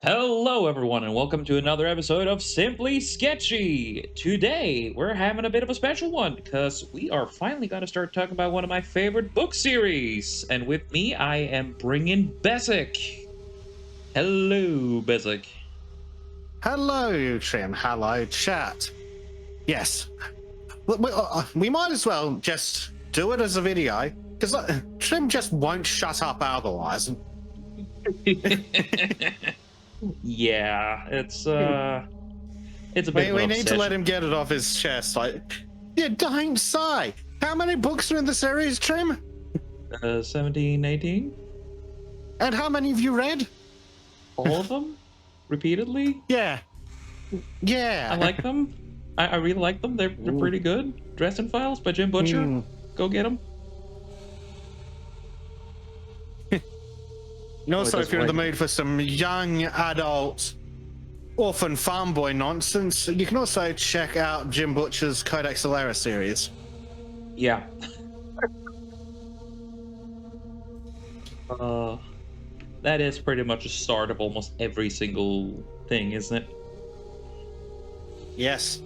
Hello, everyone, and welcome to another episode of Simply Sketchy. Today, we're having a bit of a special one because we are finally going to start talking about one of my favorite book series. And with me, I am bringing Besic. Hello, Besic. Hello, Trim. Hello, chat. Yes, we might as well just do it as a video because Trim just won't shut up otherwise. Yeah, it's a bit of We an need to let obsession. him get it off his chest. Like, you don't say. How many books are in the series, Trim? 17, 18? And how many have you read? All of them? Repeatedly? Yeah. I like them. I really like them. They're pretty good. Dresden Files by Jim Butcher. Go get them. And also, doesn't if you're in the like mood for some young adult orphan farm boy nonsense, you can also check out Jim Butcher's Codex Alera series. Yeah. That is pretty much a start of almost every single thing, isn't it? Yes.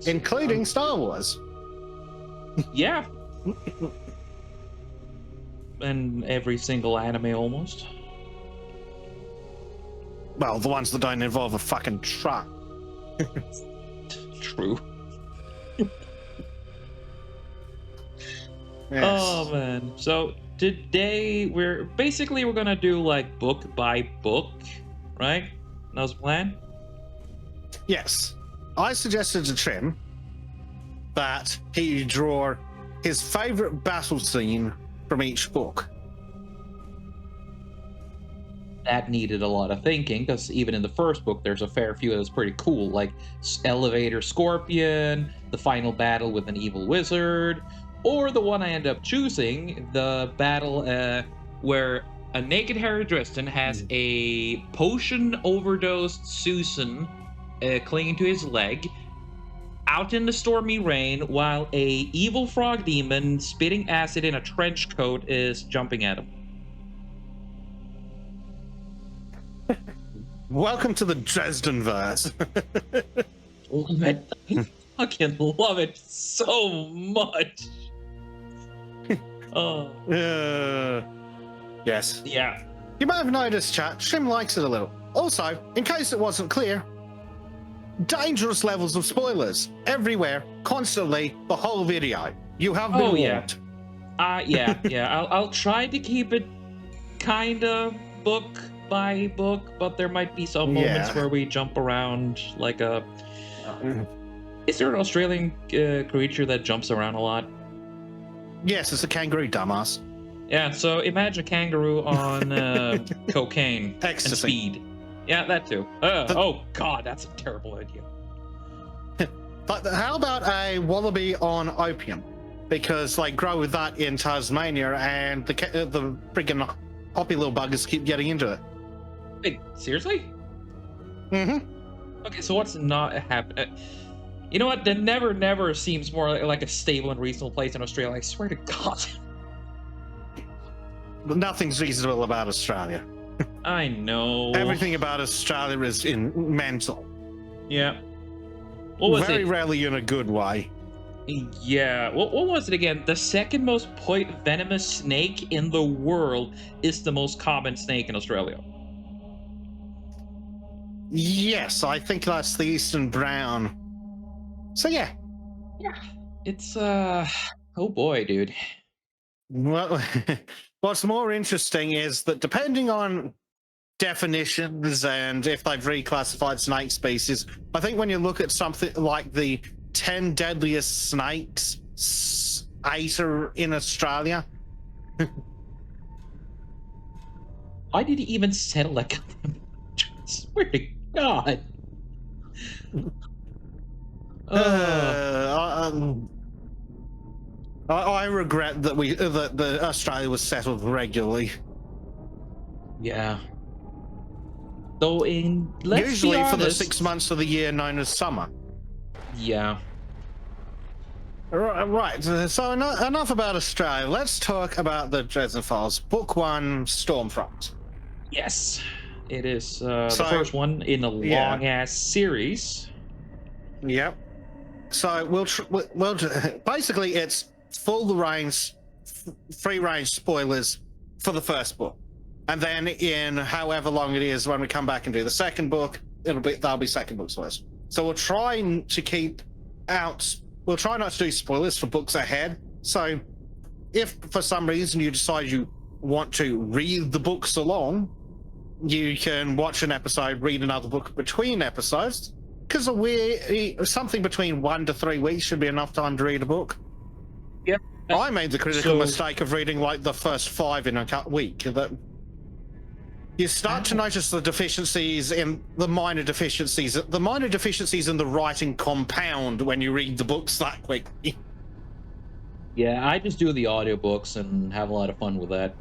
Including Star Wars. Yeah. And every single anime almost. Well, the ones that don't involve a fucking truck. True. Yes. Oh man. So today we're gonna do like book by book, right? That was the plan? Yes. I suggested to Trim that he draw his favorite battle scene from each book. That needed a lot of thinking because even in the first book there's a fair few that's pretty cool, like Elevator Scorpion, the final battle with an evil wizard, or the one I end up choosing, the battle where a naked Harry Dresden has a potion overdosed Susan clinging to his leg out in the stormy rain while a evil frog demon spitting acid in a trench coat is jumping at him. Welcome to the Dresden verse. Love it. I fucking love it so much. Oh. Yes. Yeah. You might have noticed, chat, Trim likes it a little. Also, in case it wasn't clear, dangerous levels of spoilers everywhere, constantly, the whole video. You have been warned. Yeah. I'll try to keep it kind of book by book, but there might be some moments where we jump around like a... Is there an Australian creature that jumps around a lot? Yes, it's a kangaroo, dumbass. Yeah, so imagine a kangaroo on cocaine Ecstasy. and speed. Yeah, that too. Oh god, that's a terrible idea. But how about a wallaby on opium? Because like grow with that in Tasmania, and the freaking hoppy little buggers keep getting into it. Wait, seriously? Mm-hmm. Okay, so what's not happening? You know what? The never seems more like a stable and reasonable place in Australia. I swear to God. Nothing's reasonable about Australia. I know. Everything about Australia is mental. Yeah. What was Very it? rarely in a good way. Yeah. What was it again? The second most venomous snake in the world is the most common snake in Australia. Yes, I think that's the Eastern Brown. So yeah. Yeah. It's oh boy, dude. Well, what's more interesting is that depending on definitions and if they've reclassified snake species, I think when you look at something like the 10 deadliest snakes, 8 are in Australia. Why did he even settle like I swear to God. I regret that that Australia was settled regularly. Yeah. Though usually for the 6 months of the year known as summer. Yeah. Right. So enough about Australia. Let's talk about the Dresden Files, Book 1, Strom Front. Yes. It is the So, first one in a yeah. long ass series. Yep. So basically it's full range, free range spoilers for the first book, and then in however long it is when we come back and do the second book, that'll be second book spoilers. So we'll try to keep out. We'll try not to do spoilers for books ahead. So if for some reason you decide you want to read the books along, you can watch an episode, read another book between episodes. Because something between 1 to 3 weeks should be enough time to read a book. Yep. I made the critical mistake of reading like the first 5 in a week. That you start to notice the deficiencies in the minor deficiencies. The minor deficiencies in the writing compound when you read the books that quickly. Yeah, I just do the audiobooks and have a lot of fun with that.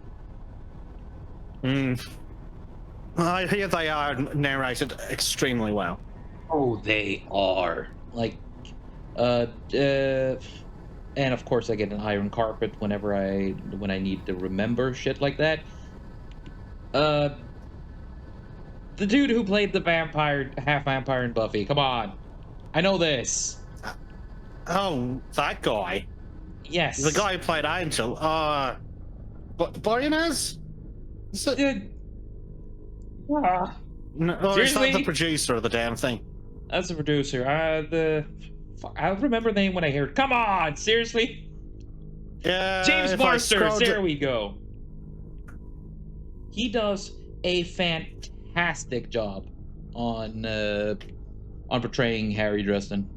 I hear they are narrated extremely well. Oh, they are. Like, and of course I get an iron carpet when I need to remember shit like that. The dude who played the half vampire in Buffy, come on. I know this. Oh, that guy. Yes. The guy who played Angel. Boyanaz? No, or is that the producer of the damn thing? That's the producer. I'll remember the name when I hear it. Come on, seriously? James Marsters, there we go. He does a fantastic job on portraying Harry Dresden.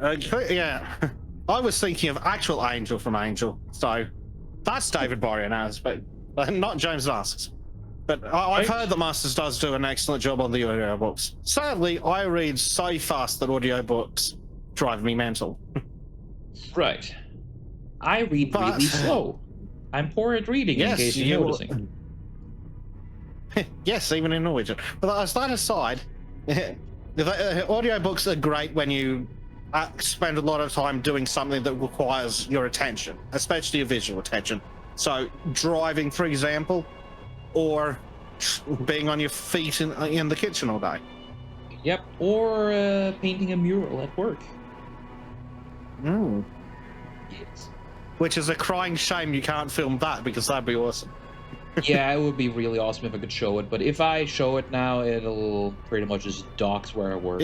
Yeah. I was thinking of actual Angel from Angel, so that's David Boreanaz, but not James Masters. But I've heard that Masters does do an excellent job on the audiobooks. Sadly, I read so fast that audiobooks drive me mental. Right. I read really slow. I'm poor at reading, in case you're noticing. Yes, even in Norwegian. But as that aside, audiobooks are great when you spend a lot of time doing something that requires your attention, especially your visual attention. So driving, for example, or being on your feet in the kitchen all day. Yep, or painting a mural at work. Yes. Which is a crying shame you can't film that, because that'd be awesome. Yeah, it would be really awesome if I could show it, but if I show it now, it'll pretty much just dox where I work.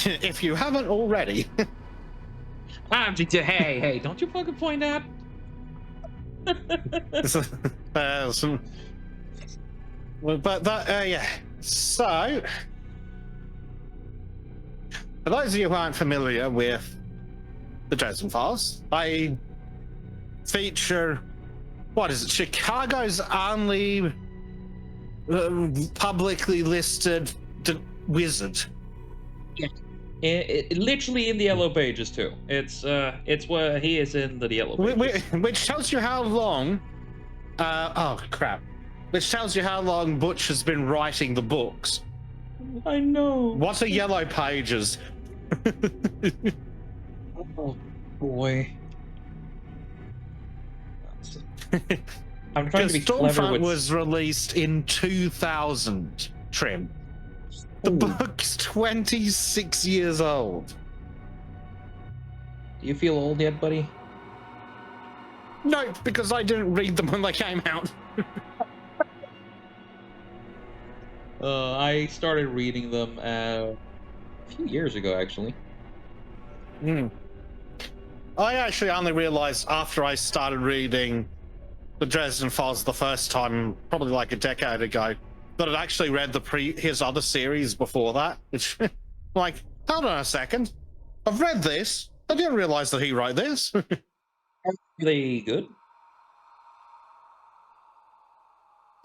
If you haven't already. Hey, don't you fucking point out? But that, yeah. So, for those of you who aren't familiar with the Dresden Files, I feature, what is it, Chicago's only publicly listed wizard. Yeah. It literally in the Yellow Pages too. It's where he is in the Yellow Pages. Which tells you how long. Oh crap! Which tells you how long Butch has been writing the books. I know. What are Yellow Pages? Oh boy. I'm trying to be Strom clever Front with. was released in 2000. Trim. The book's 26 years old. Do you feel old yet, buddy? No, because I didn't read them when they came out. I started reading them a few years ago, actually. I actually only realized after I started reading the Dresden Files the first time, probably like a decade ago, that I'd actually read his other series before that. It's like, hold on a second. I've read this. I didn't realize that he wrote this. Are they good?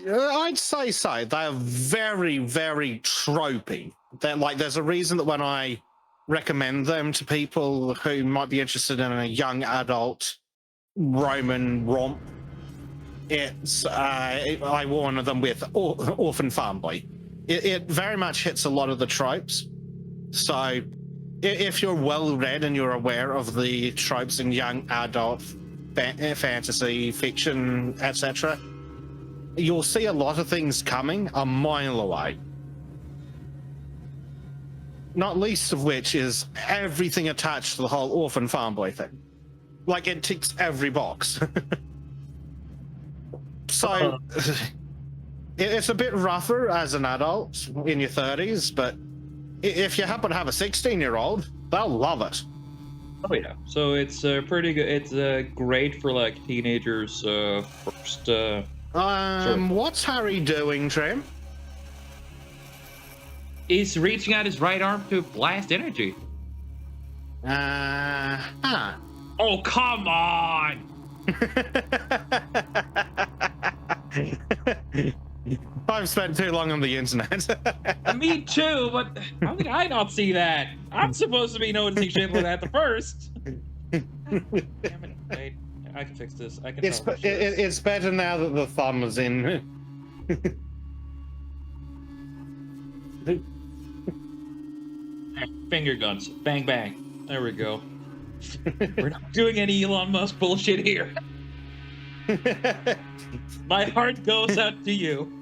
I'd say so. They're very, very tropey. There's a reason that when I recommend them to people who might be interested in a young adult Roman romp, I warn them with Orphan Farm Boy. It very much hits a lot of the tropes. So if you're well read and you're aware of the tropes in young adult fantasy fiction, etc., you'll see a lot of things coming a mile away. Not least of which is everything attached to the whole orphan farm boy thing. Like, it ticks every box. So, it's a bit rougher as an adult in your 30s, but if you happen to have a 16-year-old, they'll love it. Oh yeah, so it's pretty good. It's great for like teenagers. First. What's Harry doing, Trim? He's reaching out his right arm to blast energy. Huh. Oh come on! I've spent too long on the internet. Me too, but how did I not see that? I'm supposed to be noticing shit like that the first. Damn it! Wait, I can fix this. I can. It's better now that the thumb is in. Finger guns, bang bang. There we go. We're not doing any Elon Musk bullshit here. My heart goes out to you.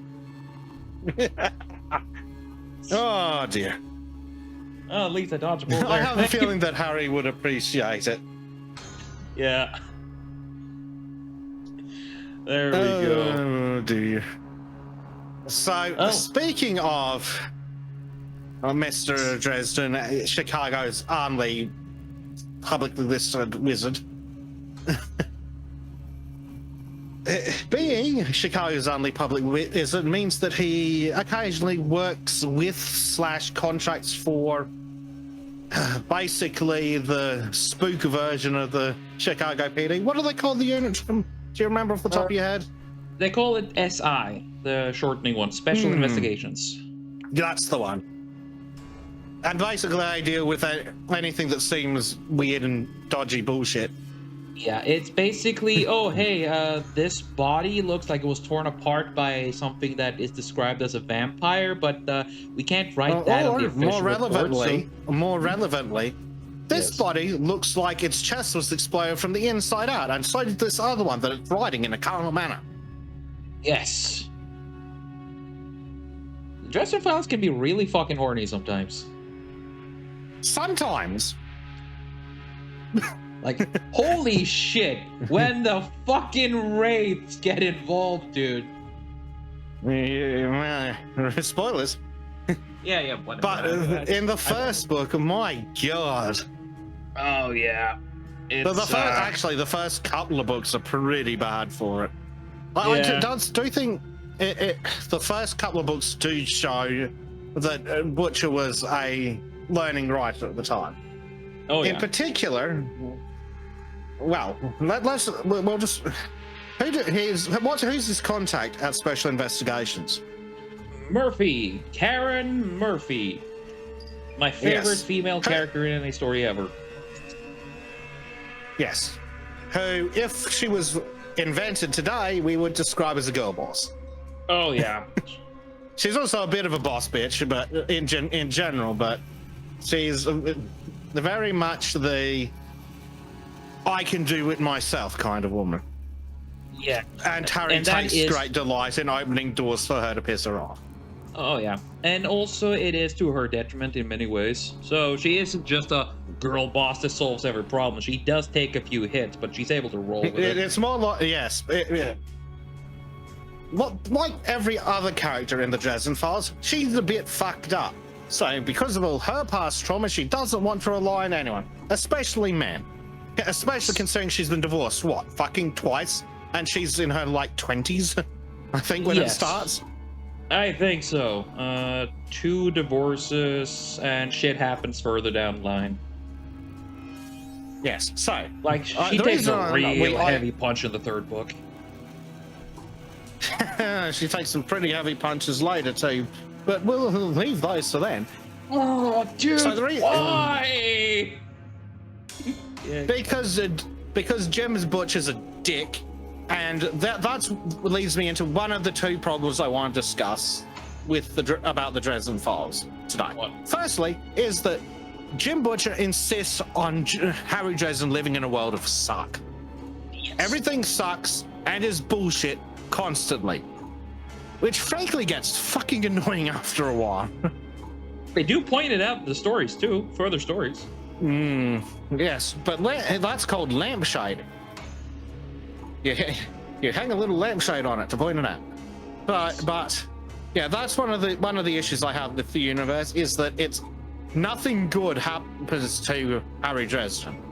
Oh dear. Oh, at least I dodged a bullet. I have a feeling that Harry would appreciate it. Yeah. There we go. Oh dear. So, speaking of Mr. Dresden, Chicago's only publicly listed wizard. Being Chicago's only public wizard means that he occasionally works with / contracts for basically the spook version of the Chicago PD. What do they call the unit? Do you remember off the top of your head? They call it SI, the shortening one, Special Investigations. That's the one. And basically I deal with anything that seems weird and dodgy bullshit. Yeah, it's basically, oh, hey, this body looks like it was torn apart by something that is described as a vampire, but we can't write that on the official More relevantly, this body looks like its chest was exploded from the inside out, and so did this other one that it's riding in a carnal manner. Yes. Dresden Files can be really fucking horny sometimes. Sometimes. Like, holy shit, when the fucking wraiths get involved, dude. Spoilers. Yeah, whatever. But in the first book, my god. Oh, yeah. Actually, the first couple of books are pretty bad for it. Do you think the first couple of books do show that Butcher was a learning writer at the time? Oh, yeah. In particular, well, we'll just. Who's his contact at Special Investigations? Murphy, Karen Murphy, my favorite female character in any story ever. Yes, who, if she was invented today, we would describe as a girl boss. Oh yeah. She's also a bit of a boss bitch, but in general, but she's very much the I can do it myself kind of woman. Yeah. And Harry takes great delight in opening doors for her to piss her off. Oh yeah. And also it is to her detriment in many ways. So she isn't just a girl boss that solves every problem. She does take a few hits, but she's able to roll with it. It's more like, yes. Like every other character in the Dresden Files, she's a bit fucked up. So because of all her past trauma, she doesn't want to rely on anyone, especially men. Especially considering she's been divorced, what, fucking twice? And she's in her, like, 20s, I think, when it starts? I think so. 2 divorces, and shit happens further down the line. Yes, so... Like, she takes a real heavy punch in the 3rd book. She takes some pretty heavy punches later, too. But we'll leave those for then. Oh, dude, so why? Because Jim's Butcher's a dick, and that leads me into one of the 2 problems I want to discuss with about the Dresden Files tonight. What? Firstly, is that Jim Butcher insists on Harry Dresden living in a world of suck. Yes. Everything sucks and is bullshit constantly. which frankly gets fucking annoying after a while. They do point it out in the stories too, further stories. Yes, but that's called lampshade. You hang a little lampshade on it to point it out. But yeah, that's one of the issues I have with the universe, is that it's nothing good happens to Harry Dresden.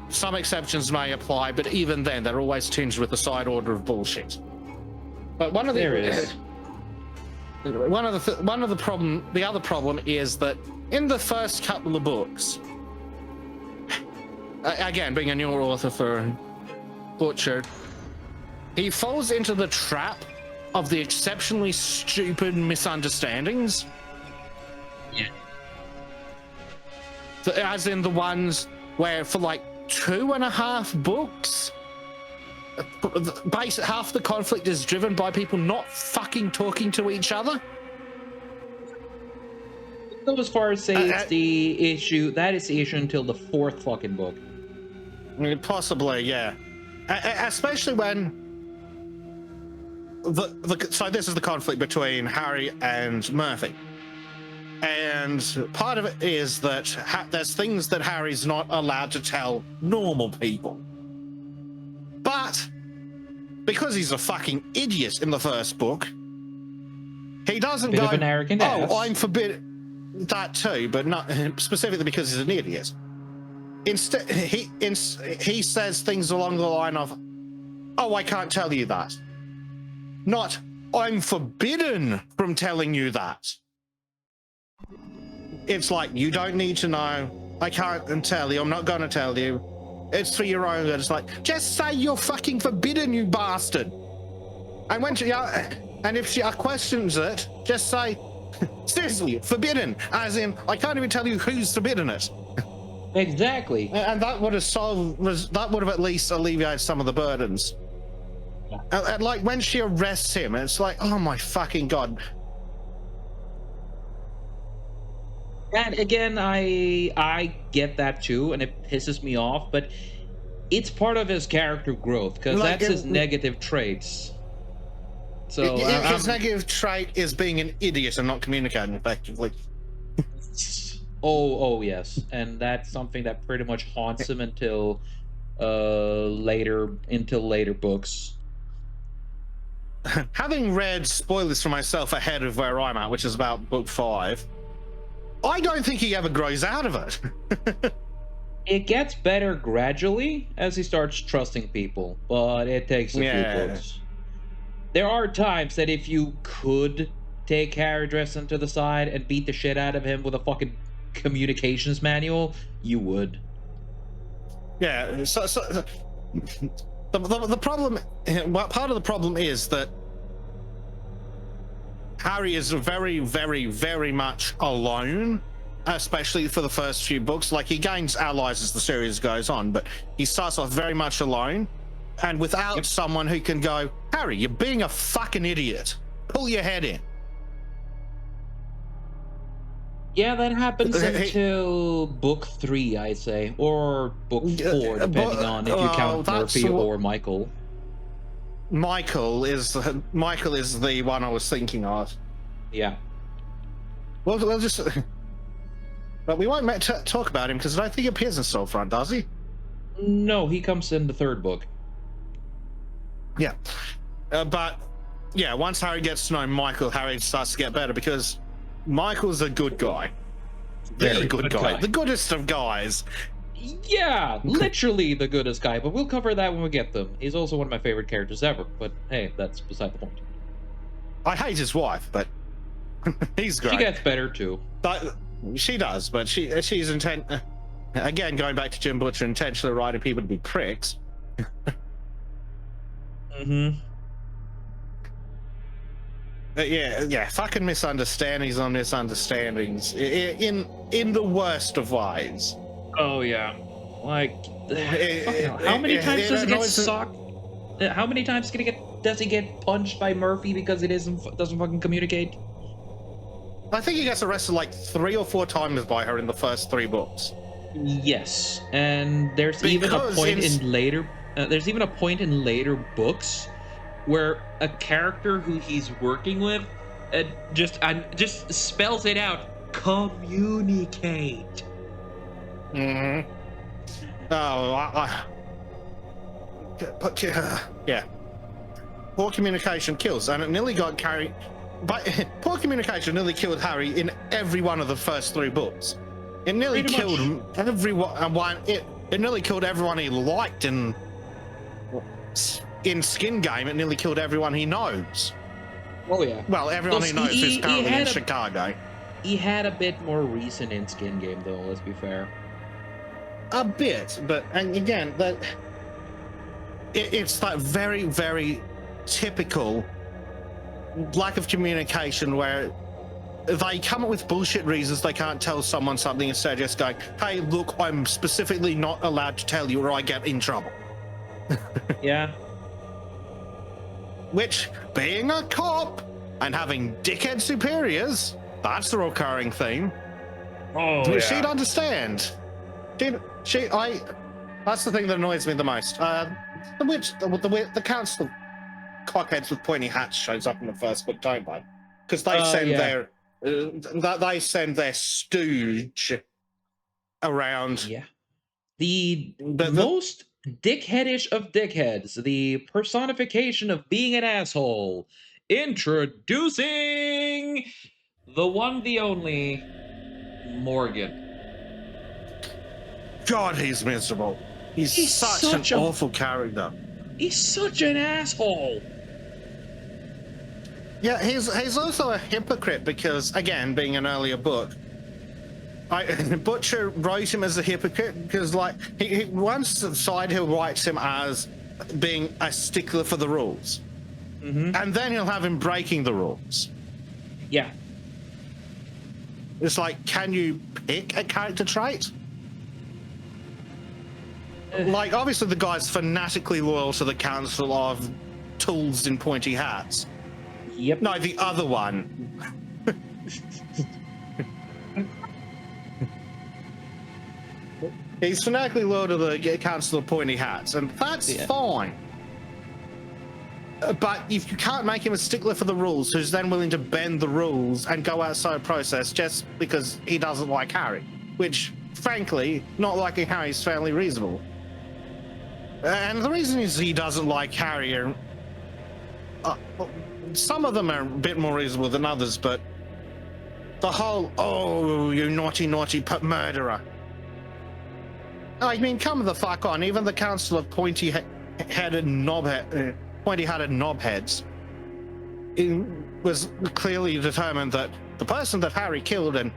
Some exceptions may apply, but even then, they're always tinged with a side order of bullshit. But the other problem is that in the first couple of books, again, being a new author for Butcher, he falls into the trap of the exceptionally stupid misunderstandings. Yeah. As in the ones where for like 2.5 books, half the conflict is driven by people not fucking talking to each other. So as far as say it's the issue, that is the issue until the 4th fucking book. Possibly, yeah. Especially when so this is the conflict between Harry and Murphy. And part of it is that there's things that Harry's not allowed to tell normal people. But because he's a fucking idiot in the first book, he doesn't go, of an arrogant ass. I'm forbidden. That too, but not specifically because he's an idiot. Instead, he says things along the line of, oh, I can't tell you that. Not, I'm forbidden from telling you that. It's like, you don't need to know. I can't tell you. I'm not going to tell you. It's for your own good. It's like, just say you're fucking forbidden, you bastard. And when if she questions it, just say, seriously, forbidden. As in, I can't even tell you who's forbidden it. Exactly. And that would have at least alleviated some of the burdens. Yeah. And like when she arrests him, it's like, oh my fucking god. And again, I get that too, and it pisses me off, but it's part of his character growth, because like that's his negative traits. So his negative trait is being an idiot and not communicating effectively. Oh yes, and that's something that pretty much haunts him until later books. Having read spoilers for myself ahead of where I'm at, which is about book 5, I don't think he ever grows out of it. It gets better gradually as he starts trusting people, but it takes a few books. There are times that if you could take Harry Dresden to the side and beat the shit out of him with a fucking communications manual, you would. Yeah, so the problem, well, part of the problem is that Harry is very, very, very much alone, especially for the first few books. Like, he gains allies as the series goes on, but he starts off very much alone, and without someone who can go, Harry, you're being a fucking idiot. Pull your head in. Yeah, that happens until book 3, I'd say, or book 4, depending on if you count Murphy or Michael. Michael is the one I was thinking of. Yeah. Well, we'll just. But we won't talk about him because I don't think he appears in Strom Front, does he? No, he comes in the 3rd book. Yeah, but yeah, once Harry gets to know Michael, Harry starts to get better because Michael's a good guy. Very good guy. The goodest of guys. Yeah, literally the goodest guy, but we'll cover that when we get them. He's also one of my favorite characters ever, but hey, that's beside the point. I hate his wife, but he's great. She gets better too. But she does, but she's intent. Again, going back to Jim Butcher, intentionally writing people to be pricks. Mm-hmm. Yeah, fucking misunderstandings on misunderstandings in the worst of ways. Oh yeah, like how many times does he get socked? How many times does he get punched by Murphy because it doesn't fucking communicate? I think he gets arrested like 3 or 4 times by her in the first 3 books. Yes, and there's even a point in later books where a character who he's working with just spells it out. Communicate. Hmm. Oh, but yeah. Poor communication kills, and it nearly got carried. But poor communication nearly killed Harry in every one of the first 3 books. It nearly Pretty killed much. everyone. It nearly killed everyone he liked in Skin Game. It nearly killed everyone he knows. Oh yeah. Well, everyone Plus, he knows is currently in Chicago. He had a bit more reason in Skin Game, though. Let's be fair. A bit, but and again, it's that very, very typical lack of communication where they come up with bullshit reasons they can't tell someone something instead of just going, hey, look, I'm specifically not allowed to tell you or I get in trouble. Yeah. Which, being a cop and having dickhead superiors, that's a recurring theme. Oh, She'd understand. That's the thing that annoys me the most. The council cockheads with pointy hats shows up in the first book, don't they? Because they send their stooge around. Yeah. The most dickheadish of dickheads, the personification of being an asshole. Introducing the one, the only, Morgan. God, he's miserable. He's such an awful character. He's such an asshole. Yeah, he's also a hypocrite because, again, being an earlier book, Butcher wrote him as a hypocrite because, like, he one side he'll write him as being a stickler for the rules, and then he'll have him breaking the rules. Yeah. It's like, can you pick a character trait? Like, obviously the guy's fanatically loyal to the Council of Tools in Pointy Hats. Yep. No, the other one. He's fanatically loyal to the Council of Pointy Hats, and that's fine. But if you can't make him a stickler for the rules, who's then willing to bend the rules and go outside the process just because he doesn't like Harry, which, frankly, not liking Harry is fairly reasonable. And the reason is he doesn't like Harry are... some of them are a bit more reasonable than others, but the whole, oh, you naughty, naughty murderer. I mean, come the fuck on. Even the Council of pointy-headed knobheads was clearly determined that the person that Harry killed, and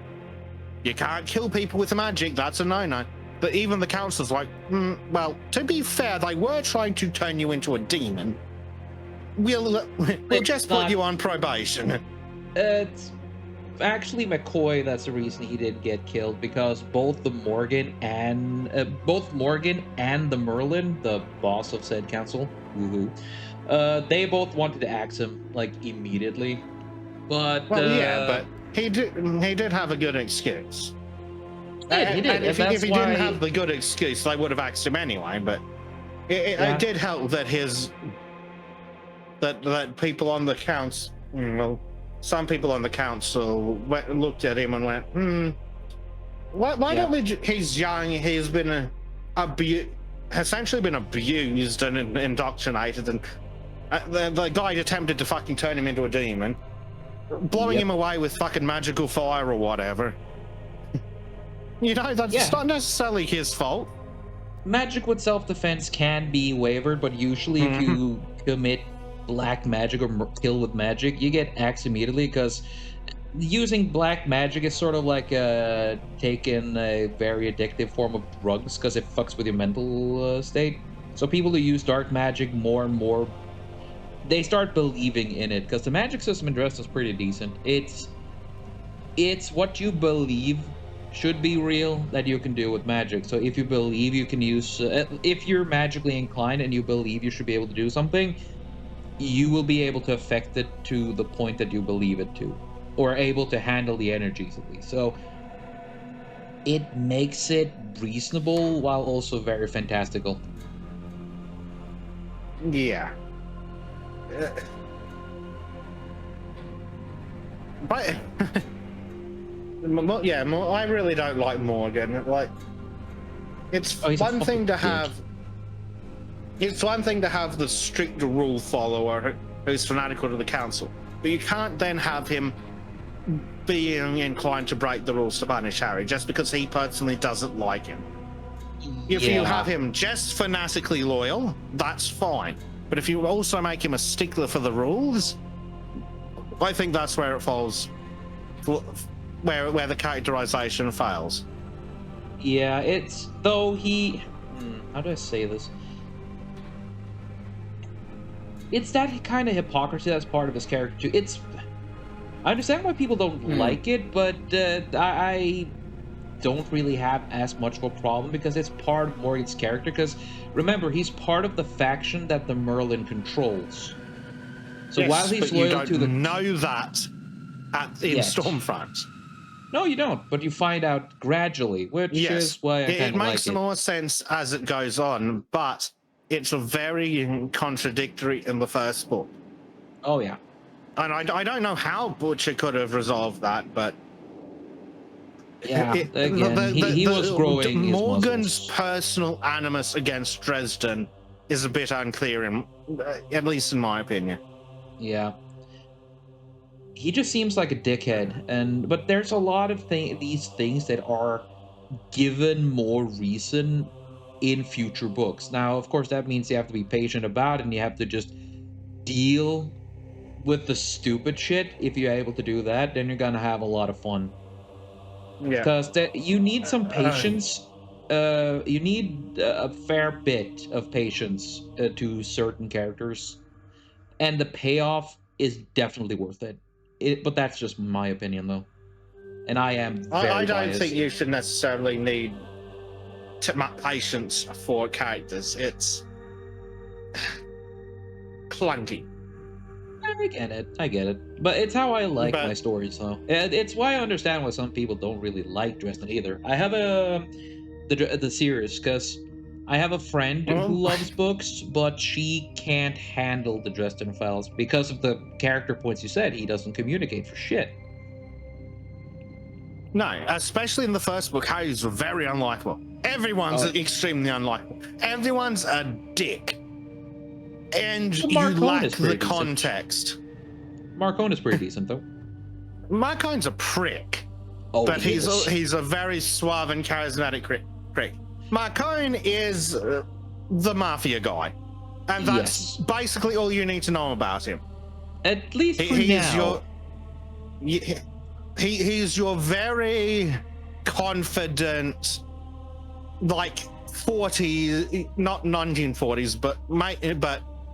you can't kill people with magic, that's a no-no. But even the Council's like, well, to be fair, they were trying to turn you into a demon. We'll just put you on probation. It's actually McCoy that's the reason he didn't get killed, because both Morgan and the Merlin, the boss of said council, they both wanted to axe him like immediately. But but he did have a good excuse. He did. If he didn't have the good excuse, they would have axed him anyway. But it did help that that people on the council, well, some people on the council looked at him and went, why don't we? He's young. He's been essentially been abused and indoctrinated, and the guy attempted to fucking turn him into a demon, blowing him away with fucking magical fire or whatever. You know, that's not necessarily his fault. Magic with self-defense can be wavered, but usually if you commit black magic or kill with magic, you get axed immediately, because using black magic is sort of like taking a very addictive form of drugs, because it fucks with your mental state. So people who use dark magic more and more, they start believing in it, because the magic system in Dresden is pretty decent. It's what you believe should be real that you can do with magic. So if you believe you can use, if you're magically inclined and you believe you should be able to do something, you will be able to affect it to the point that you believe it to, or able to handle the energies at least. So it makes it reasonable while also very fantastical. Yeah. but yeah, I really don't like Morgan. Like, it's Oh, he's a one thing to fucking have. It's one thing to have the strict rule follower who's fanatical to the council, but you can't then have him being inclined to break the rules to punish Harry just because he personally doesn't like him. If you have him just fanatically loyal, that's fine. But if you also make him a stickler for the rules, I think that's where it falls, where the characterization fails. Yeah, it's though he. How do I say this? It's that kind of hypocrisy that's part of his character too. I understand why people don't like it, but I don't really have as much of a problem because it's part of Morgan's character. Because remember, he's part of the faction that the Merlin controls. So yes, while he's loyal to the, know that in Strom Front. No, you don't. But you find out gradually, which is why I kind of like it. It makes more sense as it goes on, but it's a very contradictory in the first book. Oh yeah. And I don't know how Butcher could have resolved that, but yeah, again, he was growing. Morgan's personal animus against Dresden is a bit unclear, at least in my opinion. Yeah, he just seems like a dickhead, but there's a lot of these things that are given more reason in future books. Now, of course, that means you have to be patient about it, and you have to just deal with the stupid shit. If you're able to do that, then you're gonna have a lot of fun. Yeah, because you need some patience. You need a fair bit of patience to certain characters, and the payoff is definitely worth it. But that's just my opinion, though, and I am very I don't biased. think you should necessarily need patience for characters. It's clunky. I get it. But it's how I like my stories, though. It's why I understand why some people don't really like Dresden either. I have the series, because I have a friend who loves books, but she can't handle the Dresden Files because of the character points you said. He doesn't communicate for shit. No, especially in the first book, Harry's very unlikable. Everyone's extremely unlikable. Everyone's a dick. And you lack the context. Marcone's pretty decent, though. Marcone's a prick. Oh, but he's a very suave and charismatic prick. Marcone is the mafia guy. And that's basically all you need to know about him. At least for now. He's your very confident, like 40s, not 1940s, but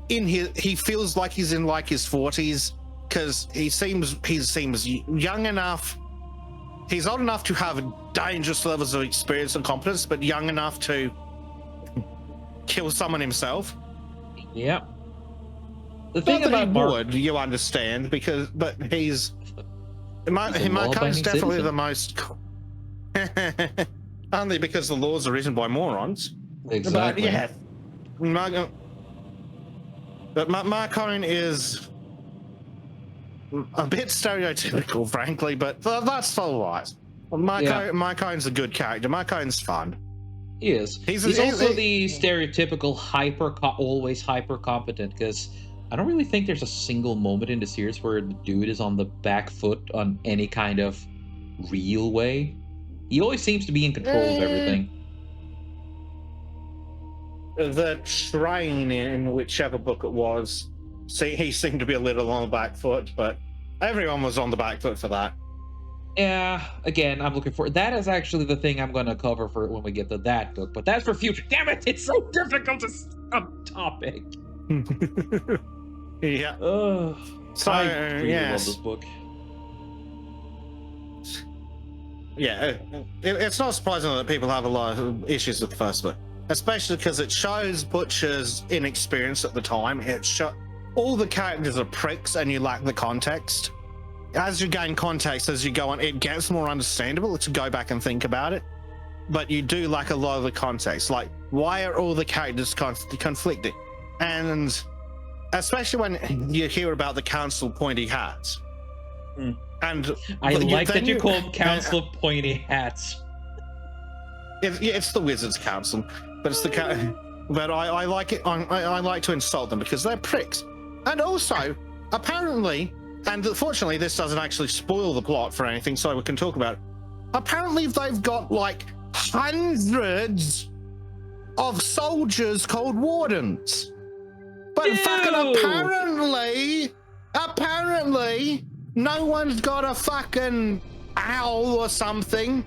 in he feels like he's in like his 40s because he seems young enough. He's old enough to have dangerous levels of experience and competence, but young enough to kill someone himself. Yeah. The thing about you understand, but he's Marcone's definitely the most. Only because the laws are written by morons. Exactly. But yeah, but Marcone is a bit stereotypical, frankly, but that's all right. Marcone's a good character. Marcone's fun. He is. He's also the stereotypical always hyper competent, because I don't really think there's a single moment in the series where the dude is on the back foot on any kind of real way. He always seems to be in control of everything. The train in whichever book it was, he seemed to be a little on the back foot, but everyone was on the back foot for that. Yeah, again, I'm looking for that. Is actually the thing I'm going to cover for when we get to that book, but that's for future. Damn it, it's so difficult to topic. Yeah. I really love this book. Yeah, it's not surprising that people have a lot of issues with the first book, especially because it shows Butcher's inexperience at the time. All the characters are pricks and you lack the context. As you gain context, as you go on, it gets more understandable to go back and think about it. But you do lack a lot of the context. Like, why are all the characters conflicting? And especially when you hear about the council pointy hats. Mm. And I like that you call them Council of Pointy Hats. It's the Wizards Council, but it's the but I like it. I like to insult them because they're pricks. And also, apparently, and fortunately, this doesn't actually spoil the plot for anything, so we can talk about it. Apparently, they've got like hundreds of soldiers called wardens. But fucking apparently, no one's got a fucking owl or something,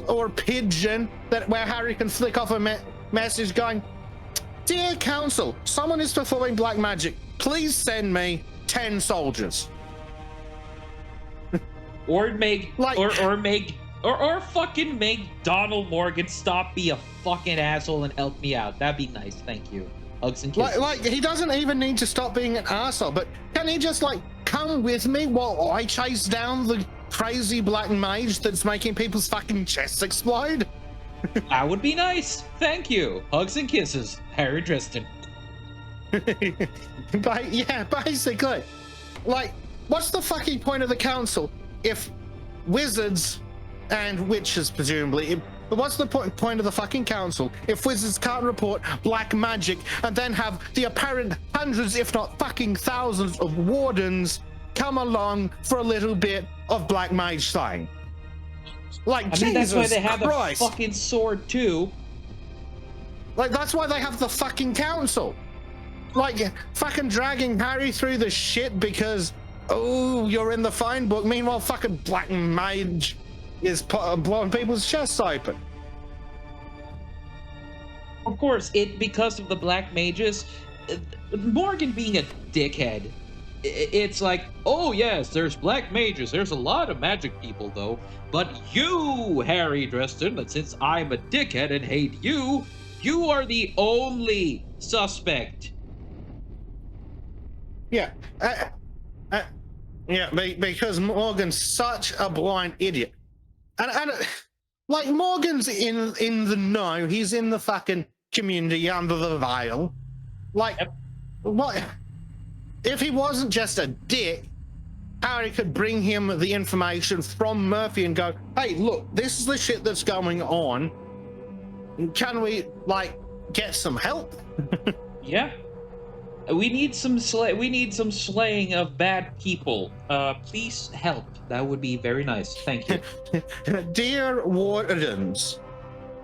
or a pigeon where Harry can flick off a message going, "Dear Council, someone is performing black magic. Please send me 10 soldiers." Or fucking make Donald Morgan stop being a fucking asshole and help me out. That'd be nice. Thank you. Hugs and kisses. Like he doesn't even need to stop being an asshole, but can he just like come with me while I chase down the crazy black mage that's making people's fucking chests explode? That would be nice. Thank you. Hugs and kisses. Harry Dresden. But yeah, basically. Like, what's the fucking point of the council if wizards and witches, presumably, but what's the point of the fucking council if wizards can't report black magic and then have the apparent hundreds, if not fucking thousands of wardens come along for a little bit of black mage slaying? Like, I mean, that's why they have Christ. the fucking sword too. Like, that's why they have the fucking council. Like, fucking dragging Harry through the shit because, oh, you're in the fine book. Meanwhile, fucking black mage is blowing people's chests open. Of course, because of the black mages, Morgan being a dickhead, it's like, oh yes, there's black mages. There's a lot of magic people though. But you, Harry Dresden, since I'm a dickhead and hate you, you are the only suspect. Yeah. Because Morgan's such a blind idiot. And like, Morgan's in the know. He's in the fucking community under the veil. Like, what if he wasn't just a dick? Harry could bring him the information from Murphy and go, "Hey, look, this is the shit that's going on. Can we like get some help?" Yeah. We need some slaying of bad people. Please help. That would be very nice. Thank you. Dear wardens,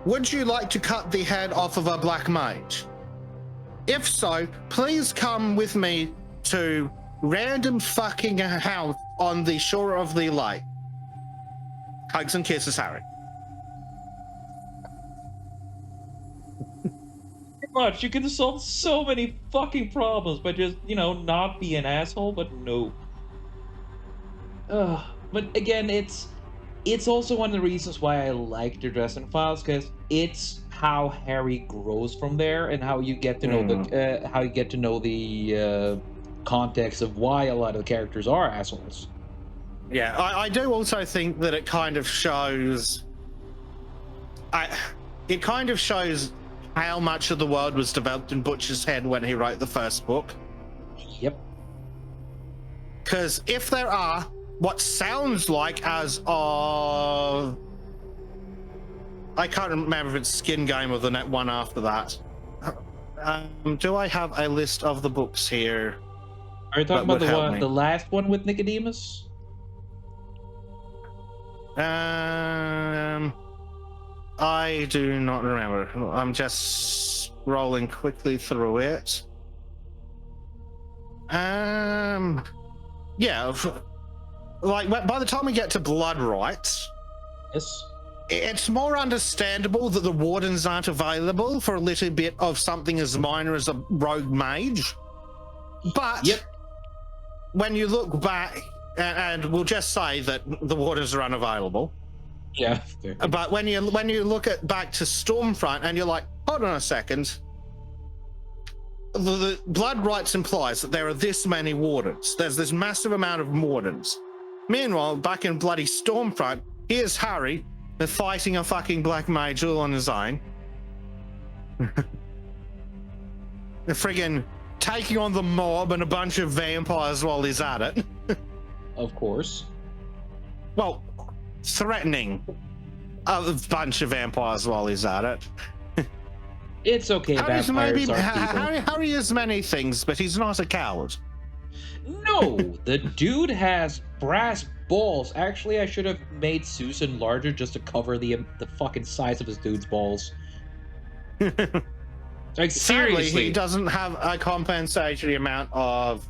would you like to cut the head off of a black mage? If so, please come with me to random fucking house on the shore of the lake. Hugs and kisses, Harry. Much. You can solve so many fucking problems by just, not be an asshole, but no. But again, it's also one of the reasons why I like the Dresden Files, because it's how Harry grows from there and how you get to know the context of why a lot of the characters are assholes. Yeah, I do also think that it kind of shows how much of the world was developed in Butcher's head when he wrote the first book. Yep. Because if there are what sounds like as of, I can't remember if it's Skin Game or the net one after that. Do I have a list of the books here? Are you talking about the last one with Nicodemus? I do not remember. I'm just scrolling quickly through it. Yeah, like by the time we get to Blood Rights, yes, it's more understandable that the wardens aren't available for a little bit of something as minor as a rogue mage. But yep, when you look back, and we'll just say that the wardens are unavailable. Yeah. But when you look back to Strom Front and you're like, hold on a second, the Blood Rights implies that there are this many wardens. There's this massive amount of wardens. Meanwhile, back in bloody Strom Front, here's Harry fighting a fucking black mage all on his own. The friggin' taking on the mob and a bunch of vampires while he's at it. Of course. Well, threatening a bunch of vampires while he's at it. It's okay, vampires are people. Harry is many things, but he's not a coward. No, the dude has brass balls. Actually, I should have made Susan larger just to cover the fucking size of his dude's balls. Like, seriously. Sadly, he doesn't have a compensatory amount of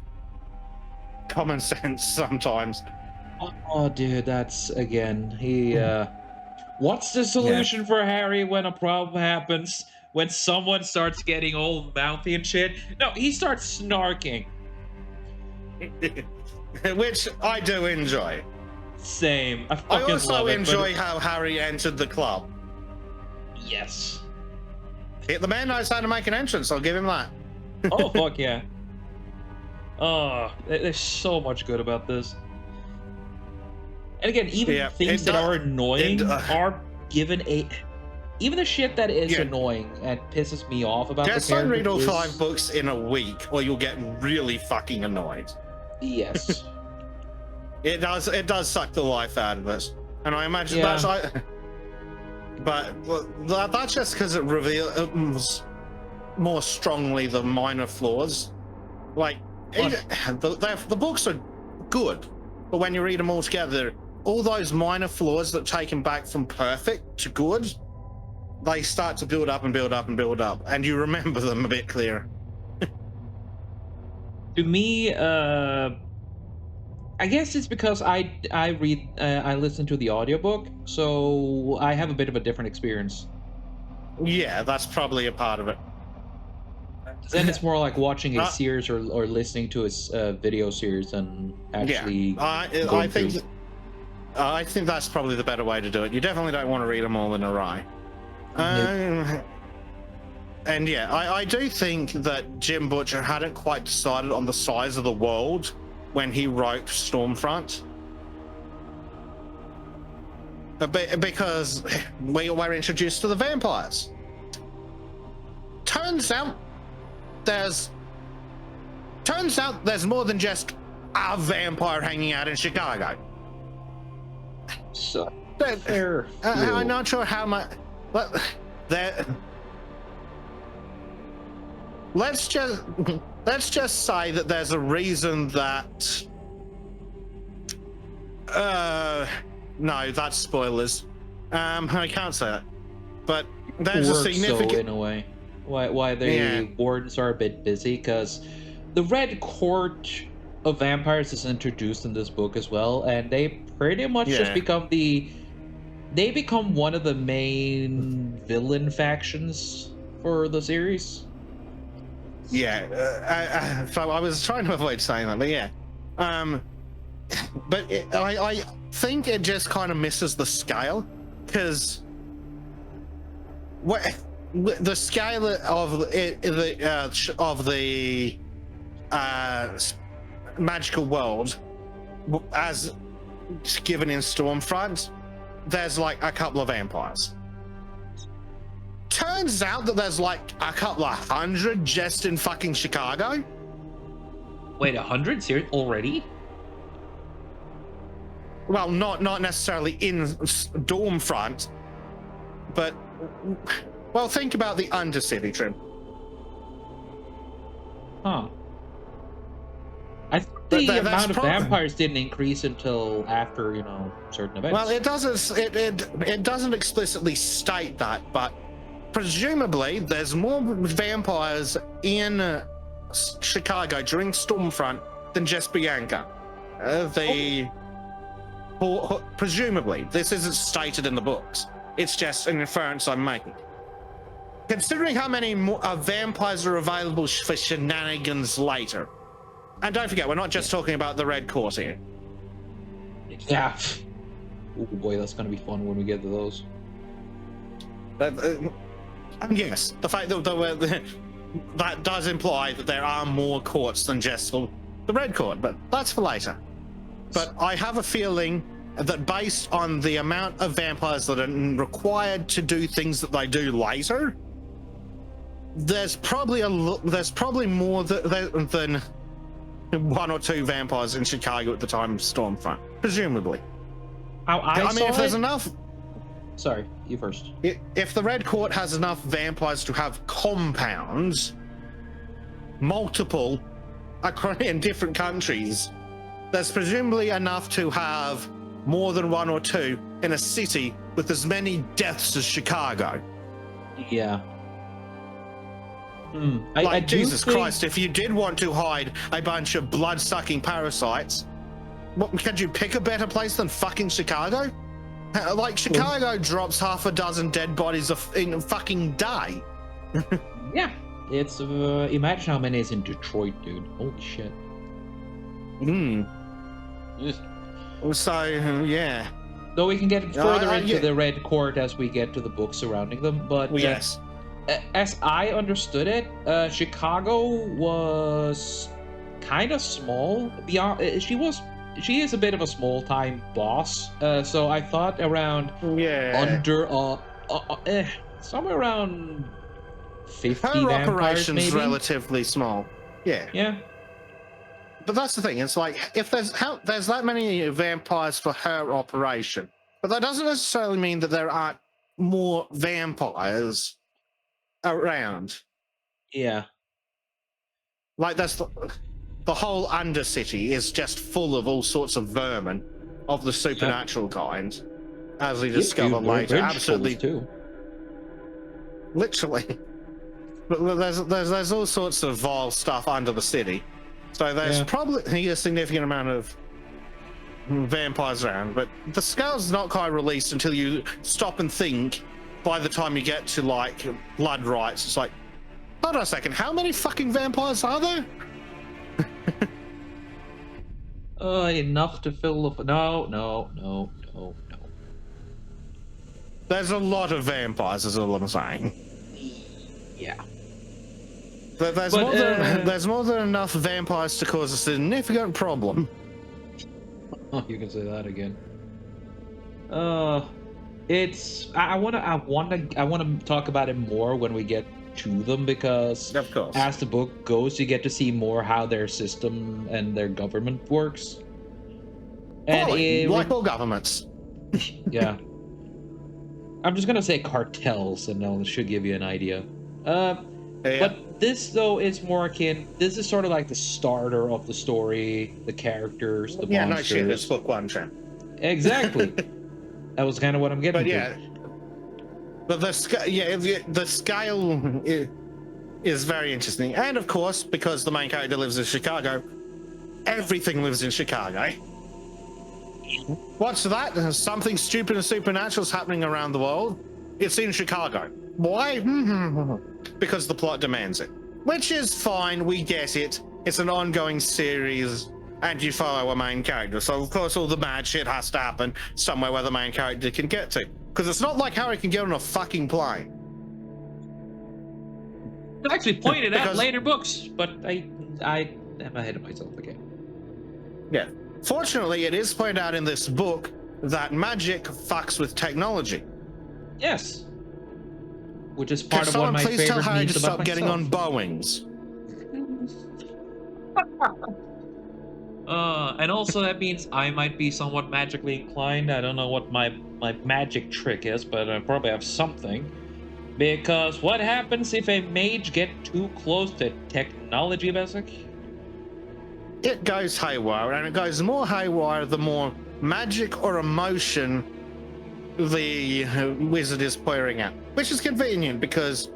common sense sometimes. Oh, dude, that's, again, he, what's the solution for Harry when a problem happens? When someone starts getting all mouthy and shit? No, he starts snarking. Which I do enjoy. Same. I also love it, enjoy how Harry entered the club. Yes. The man knows how to make an entrance, I'll give him that. Oh, fuck yeah. Oh, there's so much good about this. And again, even things that are annoying are given a... Even the shit that is annoying and pisses me off about the character don't read all 5 books in a week, or you'll get really fucking annoyed. Yes. It does suck the life out of us. And I imagine that's... But that's just because it reveals more strongly the minor flaws. Like, the books are good, but when you read them all together, all those minor flaws that take them back from perfect to good, they start to build up and build up and build up, and you remember them a bit clearer. To me, I guess it's because I listen to the audiobook, so I have a bit of a different experience. Yeah, that's probably a part of it. Then it's more like watching a series or listening to a video series than actually. Yeah, I think that's probably the better way to do it. You definitely don't want to read them all in a row. And yeah, I do think that Jim Butcher hadn't quite decided on the size of the world when he wrote Strom Front. Because we were introduced to the vampires. Turns out there's more than just a vampire hanging out in Chicago. So I'm not sure how much, but let's just say that there's a reason that no, that's spoilers. I can't say that, but there's a significant in a way why the wardens are a bit busy, because the Red Court of Vampires is introduced in this book as well, and they pretty much just become one of the main villain factions for the series. Yeah, so I was trying to avoid saying that, but yeah. But I think it just kind of misses the scale, because the scale of the magical world as given in Stormfront, there's like a couple of vampires. Turns out that there's like a couple of hundred just in fucking Chicago. Wait, 100? Seriously? Already? Well, not necessarily in Stormfront, but well, think about the Undercity, Trim. Huh. I think the amount of vampires didn't increase until after, certain events. Well, it doesn't explicitly state that, but presumably there's more vampires in Chicago during Stormfront than just Bianca. Presumably, this isn't stated in the books. It's just an inference I'm making. Considering how many more vampires are available for shenanigans later. And don't forget, we're not just talking about the Red Court here. Yeah. Oh boy, that's going to be fun when we get to those. And yes, the fact that that does imply that there are more courts than just the Red Court, but that's for later. But I have a feeling that based on the amount of vampires that are required to do things that they do later, there's probably more than one or two vampires in Chicago at the time of Strom Front, presumably. I mean, if there's enough. Sorry, you first. If the Red Court has enough vampires to have compounds, multiple in different countries, there's presumably enough to have more than one or two in a city with as many deaths as Chicago. Yeah. Jesus Christ, if you did want to hide a bunch of blood-sucking parasites, could you pick a better place than fucking Chicago? Like, Chicago drops half a dozen dead bodies in a fucking day. Yeah. It's, imagine how many is in Detroit, dude. Holy shit. So, yeah. Though we can get further into the Red Court as we get to the books surrounding them, but... yes. As I understood it, Chicago was kind of small. Beyond, she is a bit of a small-time boss. So I thought around somewhere around 50 her vampires, operation's maybe? Relatively small. Yeah. But that's the thing. It's like if there's that many vampires for her operation, but that doesn't necessarily mean that there aren't more vampires around. Yeah. Like that's the whole Undercity is just full of all sorts of vermin of the supernatural kind, as we discover later. Absolutely, too. Literally. But there's all sorts of vile stuff under the city, so there's probably a significant amount of vampires around. But the scale's not quite released until you stop and think. By the time you get to like blood rights, it's like, hold on a second, how many fucking vampires are there? Enough to fill the... No. There's a lot of vampires, is all I'm saying. Yeah. There's more than enough vampires to cause a significant problem. Oh, you can say that again. It's I want to talk about it more when we get to them, because of course, as the book goes, you get to see more how their system and their government works. And like all governments. Yeah. I'm just gonna say cartels, and that should give you an idea. But this though is more akin. This is sort of like the starter of the story, the characters, the monsters. No shit. It's book one, champ. Exactly. That was kind of what I'm getting to. But the scale is very interesting. And of course, because the main character lives in Chicago, everything lives in Chicago. What's that? Something stupid and supernatural is happening around the world. It's in Chicago. Why? Because the plot demands it. Which is fine, we get it. It's an ongoing series. And you follow a main character, so of course all the mad shit has to happen somewhere where the main character can get to. Because it's not like Harry can get on a fucking plane. I actually pointed out later books, but I am ahead of myself again. Yeah. Fortunately, it is pointed out in this book that magic fucks with technology. Yes. Which is part of one of my favorite memes about myself. Please tell Harry to stop getting on Boeings. And also that means I might be somewhat magically inclined. I don't know what my magic trick is, but I probably have something. Because what happens if a mage get too close to technology, Basic? It goes haywire, and it goes more haywire the more magic or emotion the wizard is pouring out. Which is convenient, because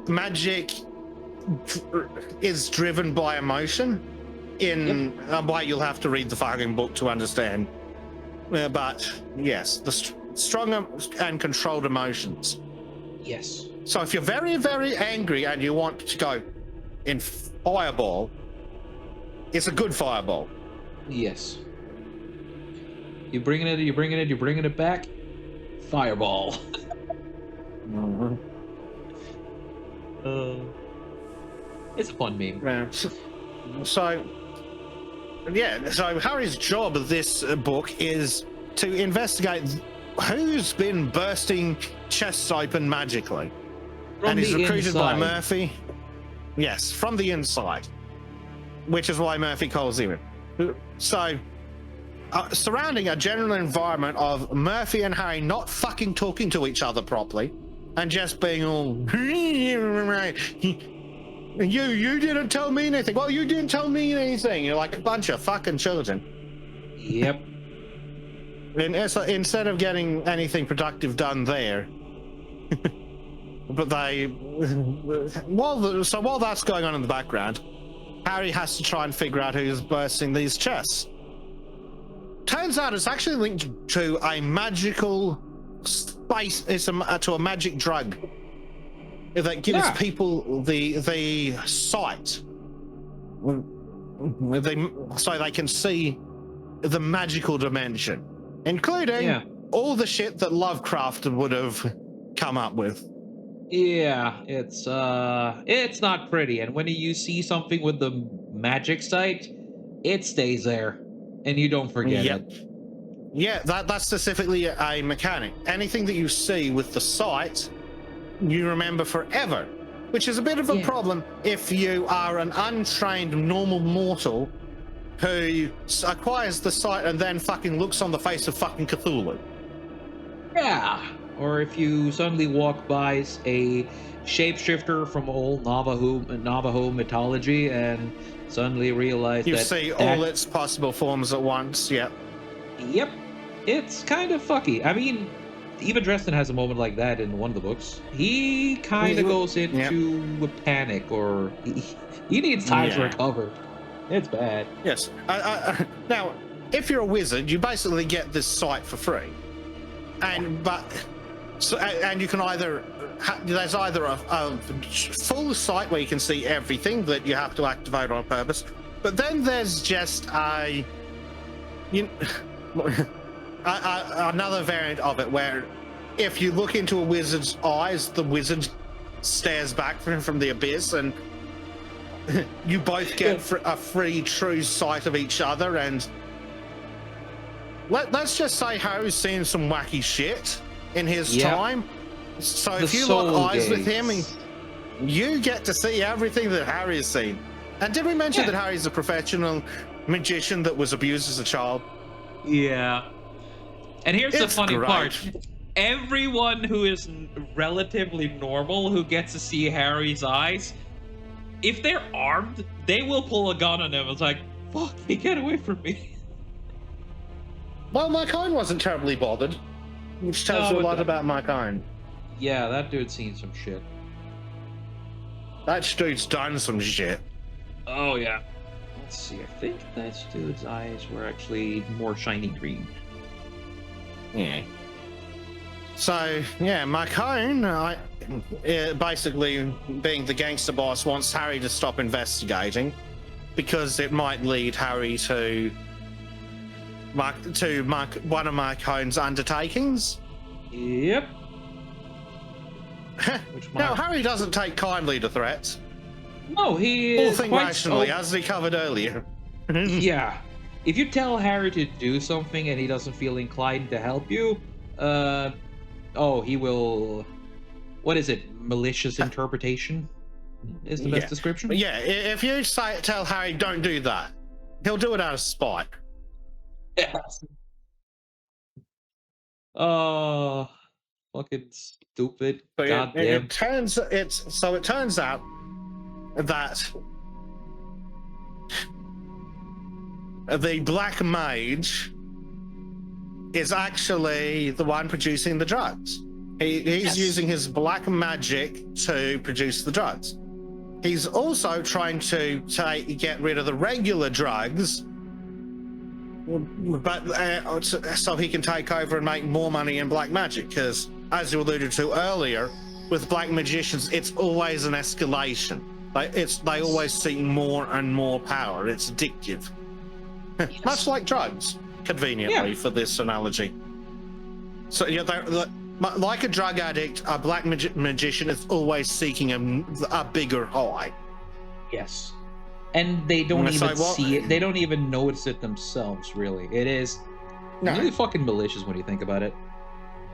magic is driven by emotion. Why you'll have to read the fucking book to understand. But yes, the strong and controlled emotions. Yes. So if you're very, very angry and you want to go in fireball, it's a good fireball. Yes. You're bringing it back. Fireball. It's a fun meme. So Harry's job of this book is to investigate who's been bursting chests open magically. and he's the recruited by inside. Murphy. Yes, from the inside, which is why Murphy calls him in. So, surrounding a general environment of Murphy and Harry not fucking talking to each other properly, and just being all, you didn't tell me anything. Well, you didn't tell me anything. You're like a bunch of fucking children. Yep. And instead of getting anything productive done there, but while that's going on in the background, Harry has to try and figure out who's bursting these chests. Turns out it's actually linked to a magical spice. It's to a magic drug that gives people the sight, so they can see the magical dimension, including all the shit that Lovecraft would have come up with. Yeah, it's not pretty, and when you see something with the magic sight, it stays there, and you don't forget it. Yeah, that's specifically a mechanic. Anything that you see with the sight, you remember forever, which is a bit of a problem if you are an untrained normal mortal who acquires the sight and then fucking looks on the face of fucking Cthulhu. Yeah. Or if you suddenly walk by a shapeshifter from old Navajo mythology and suddenly realize you that see all its possible forms at once. Yep. It's kind of fucky. I mean, even Dresden has a moment like that in one of the books. He kind of goes into a panic, or he needs time to recover. It's bad. Yes. Now, if you're a wizard, you basically get this sight for free, and you can either there's either a full sight where you can see everything that you have to activate on purpose, but then there's just another variant of it where if you look into a wizard's eyes, the wizard stares back from the abyss, and you both get a free true sight of each other. And let's just say Harry's seen some wacky shit in his time, so if you lock eyes with him, you get to see everything that Harry has seen. And did we mention that Harry's a professional magician that was abused as a child? Yeah. And here's the funny part. Everyone who is relatively normal who gets to see Harry's eyes, if they're armed, they will pull a gun on him. It's like, fuck, get away from me. Well, my kind wasn't terribly bothered, which tells you a lot about my kind. Yeah, that dude's seen some shit. That dude's done some shit. Oh, yeah. Let's see, I think that dude's eyes were actually more shiny green. Yeah. So, yeah, Marcone, basically being the gangster boss, wants Harry to stop investigating because it might lead Harry to one of Marcone's undertakings. Yep. Now, Harry doesn't take kindly to threats. No, he All is think rationally, as he covered earlier. Yeah. If you tell Harry to do something and he doesn't feel inclined to help you, he will... What is it? Malicious interpretation is the best description? Yeah, if you tell Harry, don't do that, he'll do it out of spite. Yes. Oh, fucking stupid. So Goddamn. it turns out that the Black Mage is actually the one producing the drugs. He's using his black magic to produce the drugs. He's also trying to get rid of the regular drugs, but so he can take over and make more money in black magic, because as you alluded to earlier, with black magicians, it's always an escalation. They always seek more and more power. It's addictive. Yes. Much like drugs, conveniently for this analogy. So like a drug addict, a black magician is always seeking a bigger high. Yes. And they don't even see it. They don't even notice it themselves, really. It is really fucking malicious when you think about it.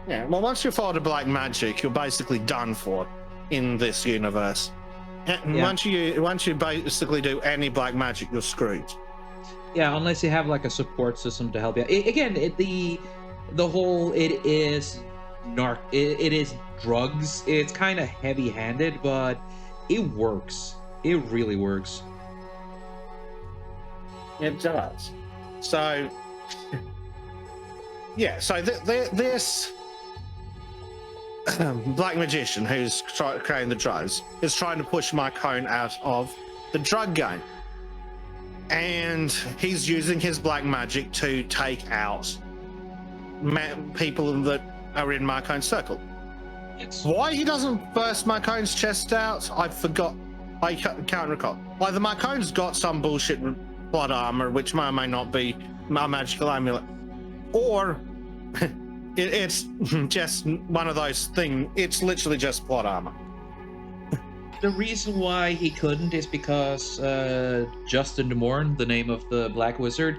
Yeah, well, once you fall to black magic, you're basically done for. in this universe. And Yeah. once you basically do any black magic, you're screwed. Yeah, unless you have like a support system to help you. The whole it is it is drugs. It's kind of heavy-handed, but it works. It really works. It does. So, yeah. So this black magician who's creating the drugs is trying to push Marcone out of the drug game, and he's using his black magic to take out people that are in Marcone's circle. Yes. Why he doesn't burst Marcone's chest out, I forgot. I can't recall. Either Marcone's got some bullshit plot armor, which may or may not be a magical amulet, or it's just one of those things. It's literally just plot armor. The reason why he couldn't is because Justin DeMorn, the name of the Black Wizard,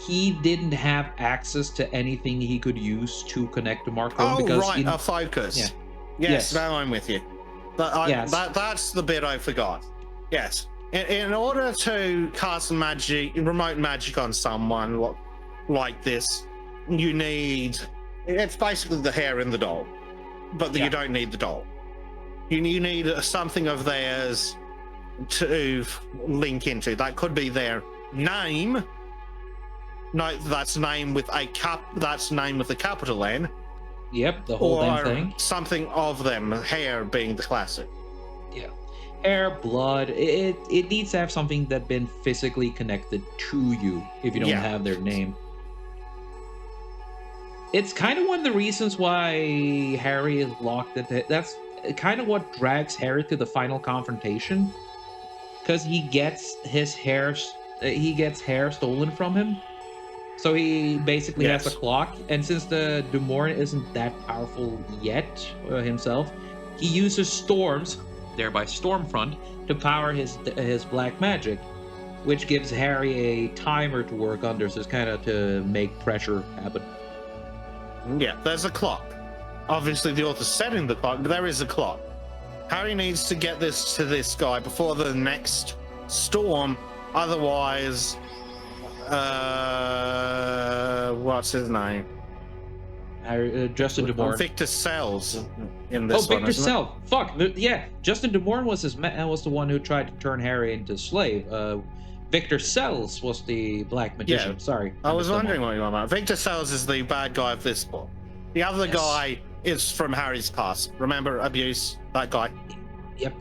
he didn't have access to anything he could use to connect to Marcone. Oh, because right, a focus. Yeah. Yes, now I'm with you. Yes. That's the bit I forgot. Yes. In order to cast magic, remote magic on someone like this, you need... It's basically the hair in the doll, but you don't need the doll. You need something of theirs to link into. That could be their name. No, that's name with a capital N. Yep, the whole damn thing. Something of them, hair being the classic. Yeah. Hair, blood, it needs to have something that's been physically connected to you if you don't have their name. It's kind of one of the reasons why Harry is locked at that's kind of what drags Harry to the final confrontation, because he gets his hair stolen from him. So he basically has a clock, and since the Dumorn isn't that powerful yet himself, he uses storms, thereby Strom Front, to power his black magic, which gives Harry a timer to work under, so it's kind of to make pressure happen. Yeah, there's a clock. Obviously, the author's setting the clock, but there is a clock. Harry needs to get this to this guy before the next storm, otherwise... what's his name? Justin DeMorn. Victor Sells in this one. Oh, Victor Sells. Fuck. Yeah, Justin DeMorn was the one who tried to turn Harry into a slave. Victor Sells was the black magician. Yeah. Sorry. I was wondering what you were about. Victor Sells is the bad guy of this book. The other guy is from Harry's past. Remember Abuse? That guy. Yep.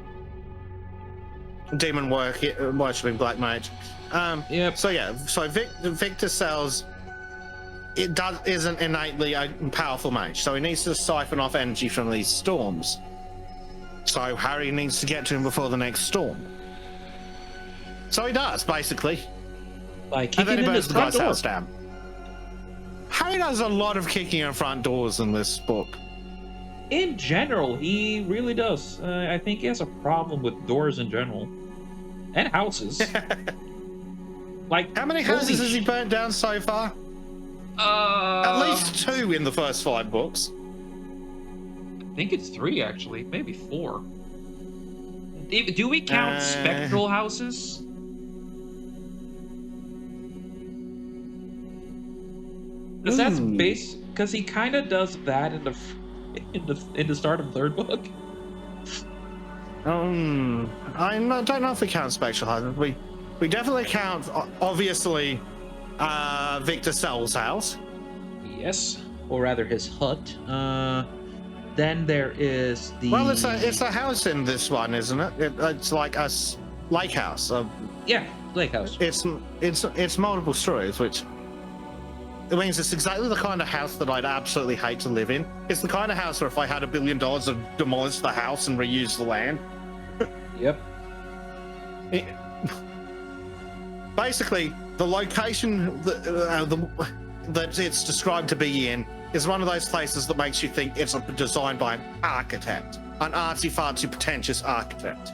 Demon worshipping black mage. Yep. So yeah, so Victor Sells isn't innately a powerful mage, so he needs to siphon off energy from these storms. So Harry needs to get to him before the next storm. So he does, basically. By kicking in his front door. Down. Harry does a lot of kicking in front doors in this book. In general, he really does. I think he has a problem with doors in general. And houses. Like, how many houses has he burnt down so far? At least 2 in the first 5 books. I think it's 3, actually. Maybe 4. Do we count spectral houses? Because that's because he kind of does that in the start of the 3rd book. I don't know if we count spectral houses. We definitely count, obviously, Victor Sells' house. Yes, or rather his hut. Then there is the... Well, it's a house in this one, isn't it? It's like a lake house. Yeah, lake house. It's multiple stories, which it means it's exactly the kind of house that I'd absolutely hate to live in. It's the kind of house where if I had $1 billion, I'd demolish the house and reuse the land. Yep. Basically, the location that it's described to be in is one of those places that makes you think it's designed by an architect, an artsy-fartsy, pretentious architect.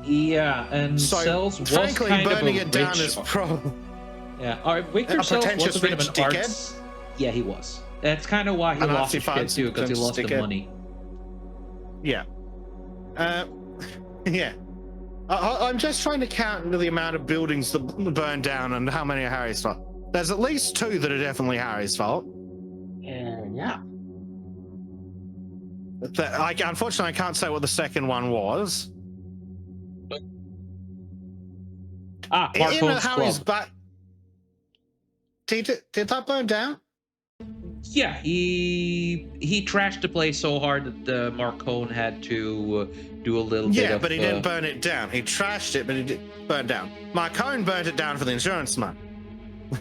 Yeah, and so, Sells was frankly, kind burning of it down is Yeah, Victor Sells was a bit of an arts... Yeah, he was. That's kind of why he lost his shit too, because he lost the money. Yeah. Uh, yeah. I'm just trying to count the amount of buildings that burned down and how many are Harry's fault. There's at least 2 that are definitely Harry's fault. Yeah. Unfortunately, I can't say what the second one was. Marcone's Harry's club. back. Did that burn down? Yeah, he trashed the place so hard that Marcone had to do a little bit of... Yeah, but he didn't burn it down. He trashed it, but he didn't burn it down. Marcone burnt it down for the insurance money.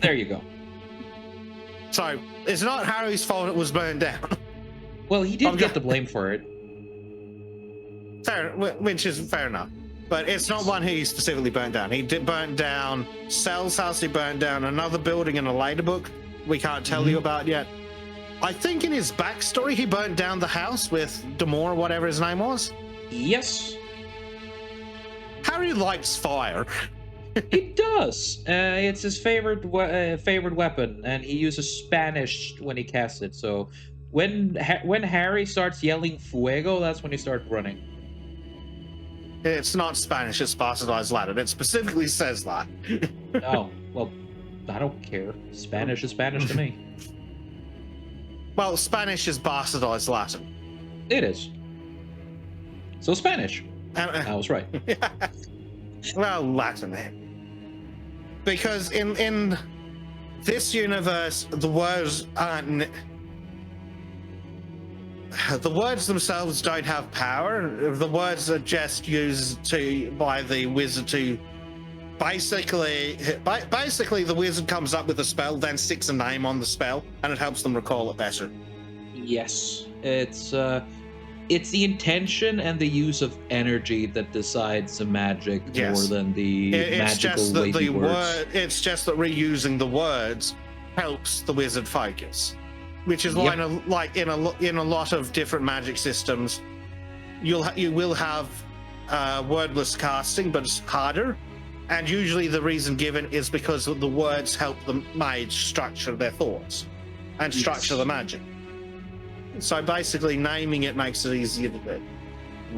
There you go. So it's not Harry's fault it was burned down. Well, he did get the blame for it. Fair, which is fair enough. But it's not one he specifically burnt down. He did burn down Cell's house. He burnt down another building in a later book we can't tell you about yet. I think in his backstory, he burnt down the house with Demore, whatever his name was. Yes. Harry likes fire. He does. It's his favorite weapon, and he uses Spanish when he casts it. So when Harry starts yelling "fuego," that's when he starts running. It's not Spanish, it's bastardized Latin. It specifically says that. Oh, well, I don't care. Spanish is Spanish to me. Well, Spanish is bastardized Latin. It is. So Spanish. I was right. Well, Latin. Because in this universe, the words aren't... The words themselves don't have power. The words are just used by the wizard to basically the wizard comes up with a spell, then sticks a name on the spell, and it helps them recall it better. Yes, it's the intention and the use of energy that decides the magic more than the magical weighty words. It's just that reusing the words helps the wizard focus. Which is why, in a lot of different magic systems, you will have wordless casting, but it's harder. And usually the reason given is because the words help the mage structure their thoughts and structure the magic. So basically, naming it makes it easier to do.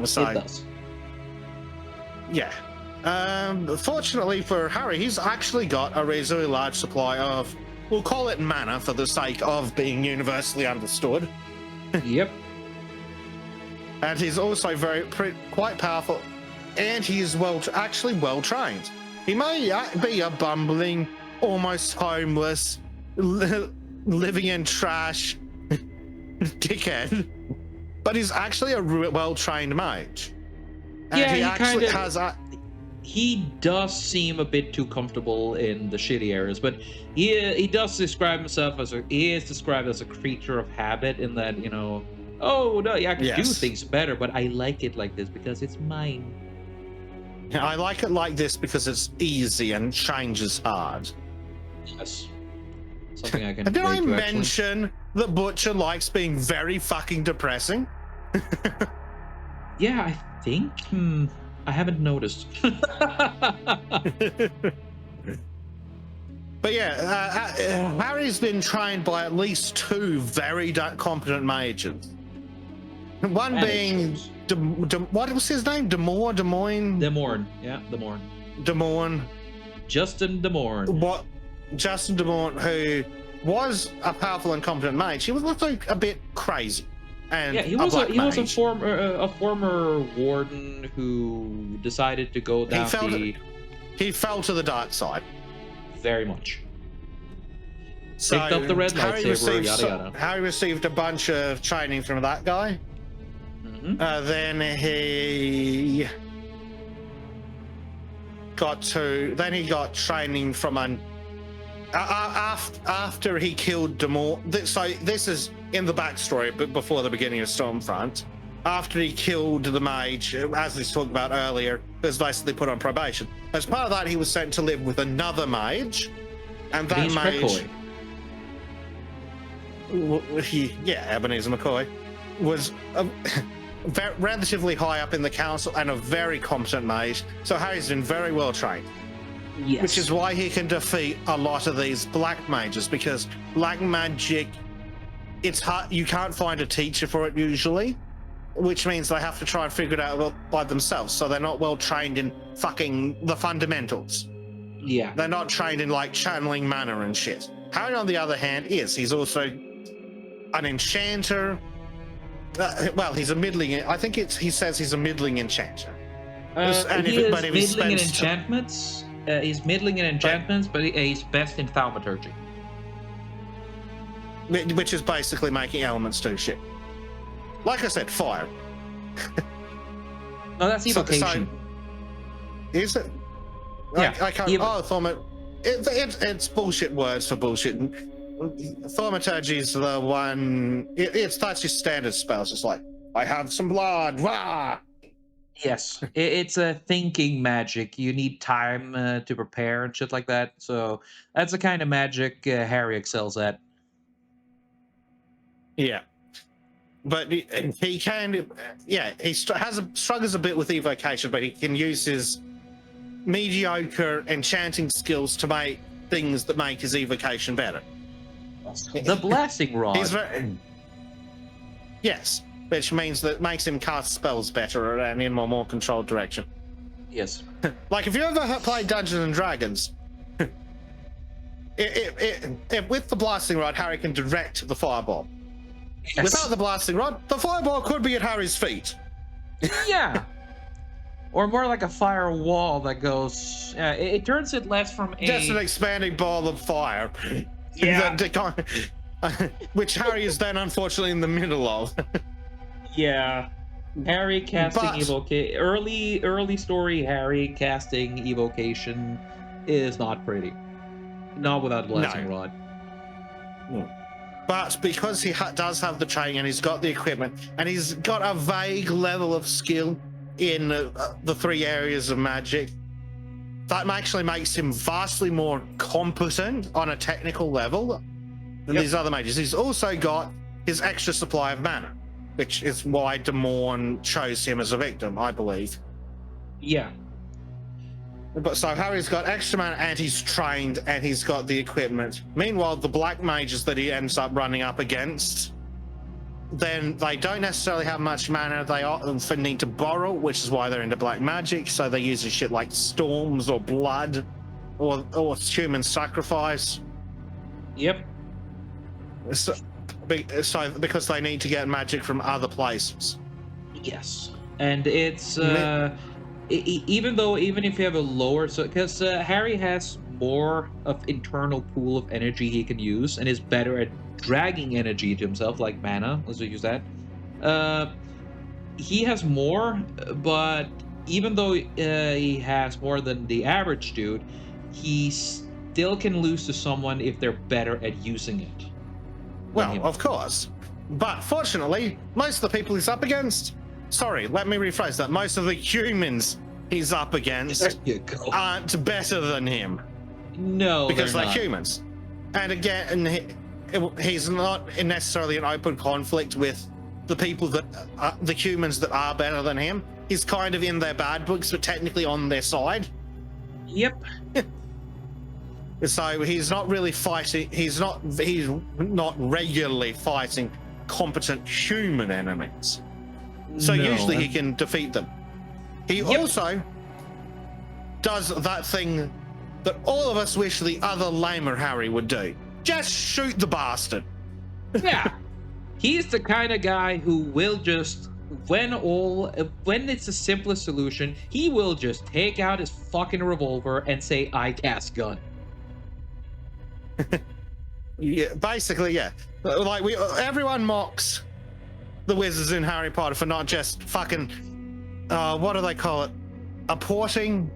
So, it does. Yeah. Fortunately for Harry, he's actually got a reasonably large supply of, we'll call it mana for the sake of being universally understood. Yep. And he's also quite powerful, and he's actually well trained. He may be a bumbling, almost homeless, living in trash dickhead, but he's actually a well trained mage. And yeah, he does seem a bit too comfortable in the shitty areas, but he does describe himself as a creature of habit, in that, oh no, yeah, I can do things better, but I like it like this because it's mine. Yeah, I like it like this because it's easy and change is hard. Yes. Something I can Did I mention mention that Butcher likes being very fucking depressing? Yeah, I think. I haven't noticed. But yeah, Harry's been trained by at least 2 very competent mages. One being, what was his name? Des Moines? Yeah, Demorne. Justin Demorne. Justin Demorne, who was a powerful and competent mage. He was also a bit crazy. And yeah, he was a former warden who decided to go down he fell to the dark side. Very much. So picked up the red lightsaber, yada yada. Harry received a bunch of training from that guy. Mm-hmm. Then he got training from after he killed Demore. So this is in the backstory, but before the beginning of Strom Front. After he killed the mage, as we talked about earlier, he was basically put on probation. As part of that, he was sent to live with another mage, and that mage, Ebenezer McCoy, was relatively high up in the council and a very competent mage. So Harry's been very well trained. Yes. Which is why he can defeat a lot of these black mages, because black magic, it's hard. You can't find a teacher for it usually, which means they have to try and figure it out by themselves. So they're not well trained in fucking the fundamentals. Yeah. They're not trained in like channeling mana and shit. Harry, on the other hand, is. He's also an enchanter. Well, he's a middling. I think he says he's a middling enchanter. He is middling in enchantments. He's middling in enchantments, but he's best in thaumaturgy. Which is basically making elements do shit. Like I said, fire. No, that's evocation. Is it? Yeah. I can't. It's bullshit words for bullshit. Thaumaturgy is the one. That's your standard spells. It's like, I have some blood. Rah! Yes, it's a thinking magic. You need time to prepare and shit like that. So that's the kind of magic Harry excels at. Yeah. But he can, he struggles a bit with evocation, but he can use his mediocre enchanting skills to make things that make his evocation better. The blasting rod. Yes, which means that makes him cast spells better and in a more controlled direction. Yes. Like if you ever played Dungeons and Dragons, with the blasting rod, Harry can direct the fireball. Yes. Without the blasting rod, the fireball could be at Harry's feet. Yeah. Or more like a fire wall that goes. It turns it less from a. Just an expanding ball of fire. Yeah. Which Harry is then unfortunately in the middle of. Yeah. Harry casting evocation. Early story Harry casting evocation is not pretty. Not without blasting rod. But because he does have the training and he's got the equipment and he's got a vague level of skill in the three areas of magic, that actually makes him vastly more competent on a technical level than these other mages. He's also got his extra supply of mana, which is why Des Moines chose him as a victim, I believe. Yeah. But so Harry's got extra mana and he's trained and he's got the equipment. Meanwhile, the black mages that he ends up running up against, then they don't necessarily have much mana. They often need to borrow, which is why they're into black magic. So they use shit like storms or blood or human sacrifice. Yep. So because they need to get magic from other places. Yes. And it's even if you have a lower, because Harry has more of internal pool of energy he can use and is better at dragging energy to himself, like mana. Let's use that. He has more, but even though he has more than the average dude, he still can lose to someone if they're better at using it. Well, of course. But fortunately, most of the people he's up against, sorry, let me rephrase that. Most of the humans he's up against aren't better than him. No, because they're humans. And again, he's not necessarily in open conflict with the people that the humans that are better than him. He's kind of in their bad books, but technically on their side. Yep. So he's not really fighting. He's not regularly fighting competent human enemies. So usually he can defeat them. He also does that thing that all of us wish the other lamer Harry would do. Just shoot the bastard. Yeah. He's the kind of guy who will just, when it's the simplest solution, he will just take out his fucking revolver and say, I cast gun. Yeah, basically, yeah. Like everyone mocks the wizards in Harry Potter for not just fucking, what do they call it? Apporting,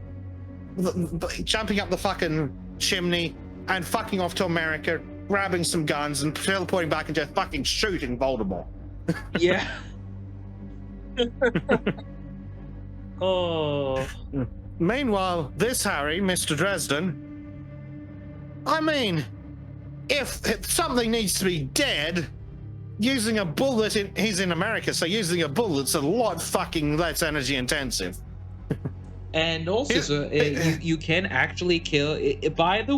jumping up the fucking chimney and fucking off to America, grabbing some guns and teleporting back and just fucking shooting Voldemort. Yeah. Oh. Meanwhile, this Harry, Mr. Dresden, I mean, if something needs to be dead, using a bullet, he's in America, so using a bullet's a lot fucking less energy intensive. And also, you can actually kill by the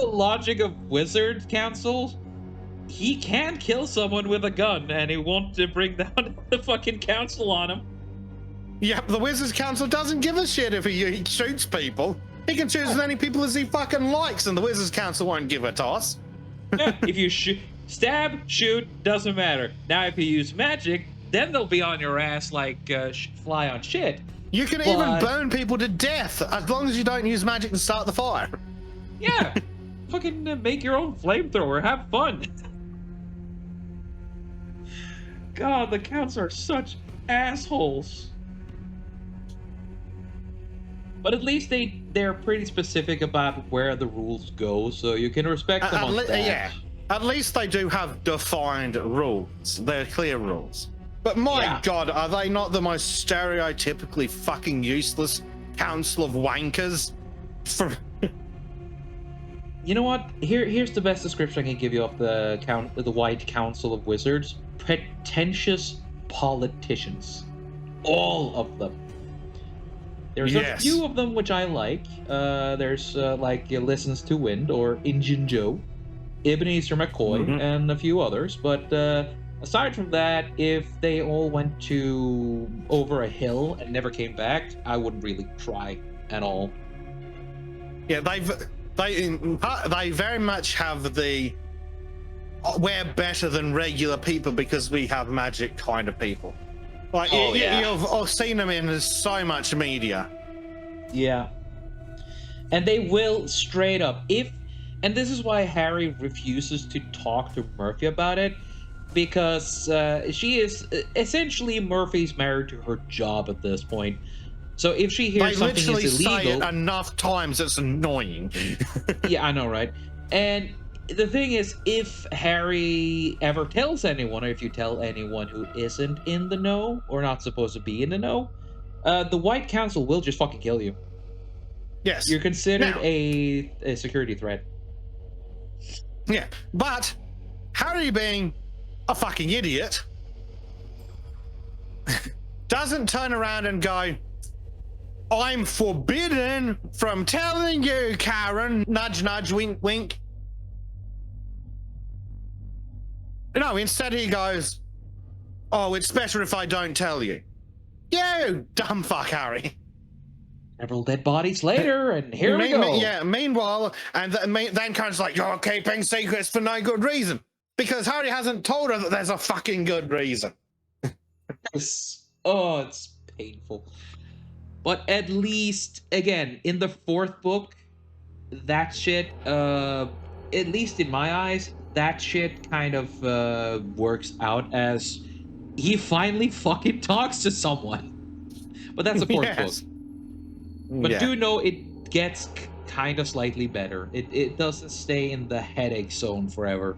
logic of Wizard Council. he can kill someone with a gun, and he won't bring down the fucking council on him. Yep, the Wizards Council doesn't give a shit if he shoots people. He can shoot as many people as he fucking likes, and the Wizards Council won't give a toss. Yeah, if you stab, shoot, doesn't matter. Now, if you use magic, then they'll be on your ass like fly on shit. You can even burn people to death as long as you don't use magic to start the fire. Yeah, fucking make your own flamethrower. Have fun. God, the counts are such assholes. But at least they're pretty specific about where the rules go, so you can respect them on that. Yeah, at least they do have defined rules. They're clear rules. But my God, are they not the most stereotypically fucking useless council of wankers? You know what? Here's the best description I can give you of the White Council of Wizards. Pretentious politicians. All of them. There's a few of them which I like. There's like Listens to Wind or Injun Joe, Ebenezer McCoy, and a few others. But aside from that, if they all went over a hill and never came back, I wouldn't really try at all. Yeah, they very much have the we're better than regular people because we have magic kind of people. Like you've seen them in so much media. Yeah, and they will straight up and this is why Harry refuses to talk to Murphy about it, because she is essentially Murphy's married to her job at this point. So if she hears something is illegal, they literally say it enough times, it's annoying. Yeah, I know, right? And the thing is, if Harry ever tells anyone, or if you tell anyone who isn't in the know or not supposed to be in the know, the White Council will just fucking kill you. Yes. You're considered a security threat. Yeah, but Harry, being a fucking idiot, doesn't turn around and go, I'm forbidden from telling you, Karen. Nudge, nudge, wink, wink. No, instead he goes, oh, it's better if I don't tell you. You dumb fuck, Harry. Several dead bodies later, and here we go. Yeah, meanwhile, and then Karen's like, you're keeping secrets for no good reason. Because Harry hasn't told her that there's a fucking good reason. It's painful. But at least, again, in the fourth book, that shit, at least in my eyes, that shit kind of works out as he finally fucking talks to someone. But that's the fourth book. But do know it gets kind of slightly better. It doesn't stay in the headache zone forever.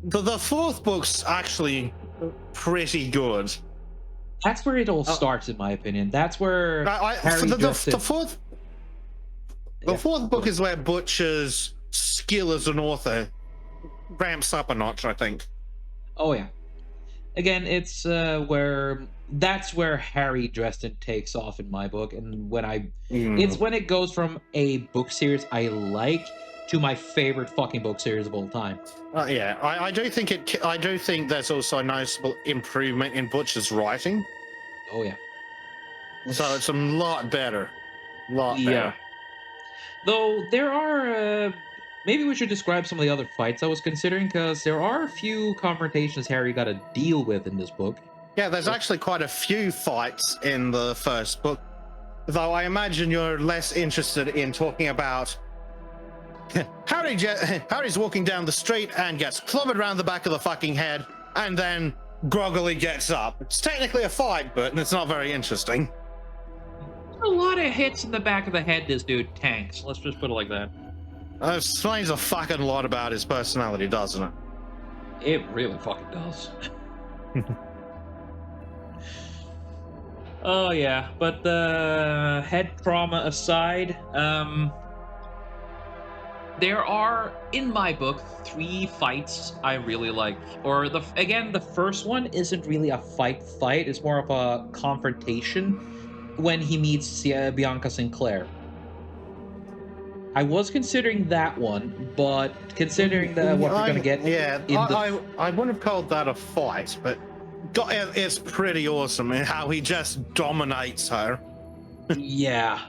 The fourth book's actually pretty good. That's where it all starts, in my opinion. That's where the fourth book is where Butcher's skill as an author ramps up a notch, I think. Oh yeah. Again, it's that's where Harry Dresden takes off in my book, and it's when it goes from a book series I like to my favorite fucking book series of all time. Yeah, I do think there's also a noticeable improvement in Butcher's writing. Oh yeah. So it's a lot better. Better. Though there are maybe we should describe some of the other fights I was considering, because there are a few confrontations Harry got to deal with in this book. Yeah, there's actually quite a few fights in the first book, though I imagine you're less interested in talking about Harry's walking down the street and gets clobbered around the back of the fucking head, and then groggily gets up. It's technically a fight, but it's not very interesting. A lot of hits in the back of the head this dude tanks. Let's just put it like that. It explains a fucking lot about his personality, doesn't it? It really fucking does. Oh yeah, but the head trauma aside, there are, in my book, 3 fights I really like. Or the first one isn't really a fight. It's more of a confrontation when he meets Bianca Sinclair. I was considering that one, but considering that what we're gonna get, Yeah, in I wouldn't have called that a fight, but it's pretty awesome in how he just dominates her. yeah,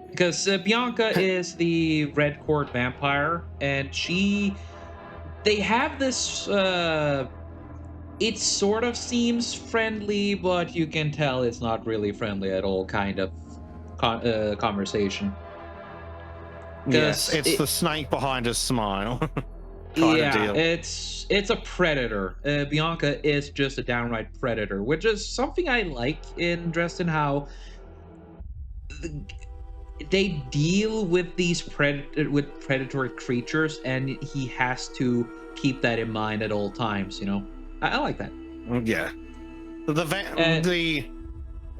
because Bianca is the red court vampire, and they have this. It sort of seems friendly, but you can tell it's not really friendly at all. Kind of conversation. Yes, it's It, the snake behind his smile kind of deal. it's a predator. Bianca is just a downright predator, which is something I like in Dresden. How they deal with these predatory creatures, and he has to keep that in mind at all times. You know, I like that. Yeah,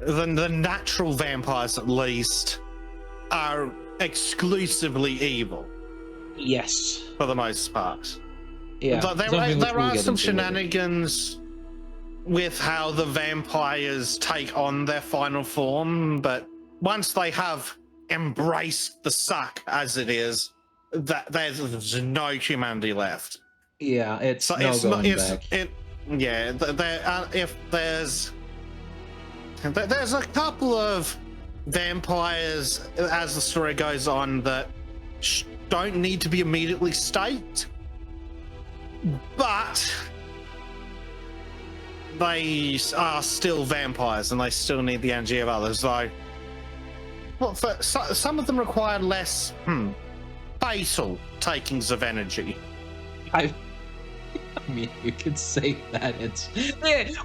the natural vampires, at least, are exclusively evil Yes. for the most part. Yeah. There are some shenanigans with how the vampires take on their final form, but once they have embraced the suck as it is, that there's no humanity left. Yeah, it's So no going back. If there's a couple of vampires as the story goes on that don't need to be immediately staked, but they are still vampires and they still need the energy of others. Though, well, some of them require less fatal takings of energy. I mean, you could say that it's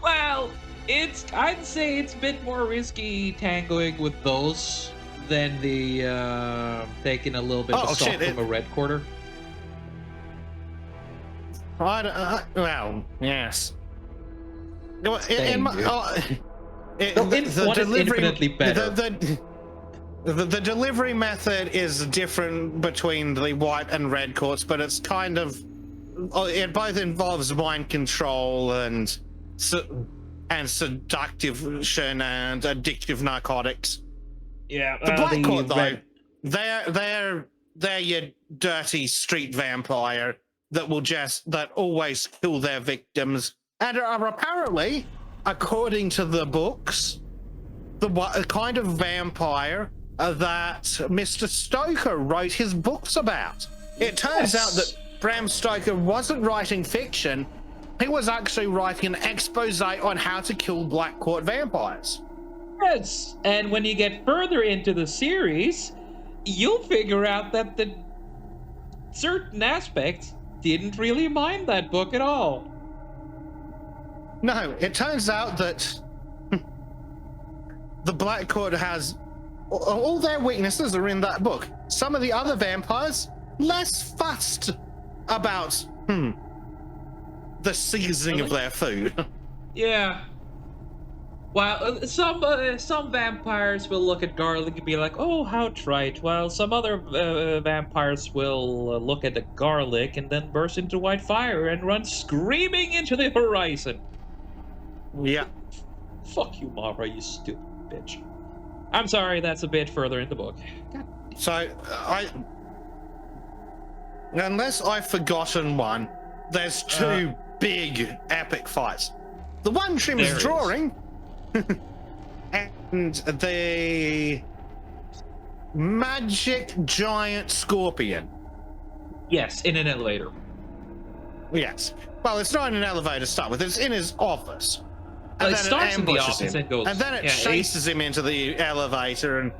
well, I'd say it's a bit more risky tangoing with those than the taking a little bit of a sock from a red quarter. Well, yes. Infinitely better. The delivery method is different between the white and red courts, but it's kind of it both involves mind control and seduction and addictive narcotics. Yeah, the black court though, they're your dirty street vampire that always kill their victims and are apparently, according to the books, the kind of vampire that Mr. Stoker wrote his books about. It turns out that Bram Stoker wasn't writing fiction. He was actually writing an expose on how to kill Black Court vampires. Yes, and when you get further into the series, you'll figure out that the certain aspects didn't really mind that book at all. No, it turns out that the Black Court has all their weaknesses are in that book. Some of the other vampires less fussed about the seasoning of their food. Yeah. While some vampires will look at garlic and be like, "Oh, how trite," while some other vampires will look at the garlic and then burst into white fire and run screaming into the horizon. Yeah. Fuck you, Mara, you stupid bitch. I'm sorry, that's a bit further in the book. God. So, unless I've forgotten one, there's two big epic fights. The one Trim is drawing, and the magic giant scorpion. Yes, in an elevator. Yes. Well, it's not in an elevator to start with, it's in his office. And then it starts in the office and goes... And then it chases him into the elevator and...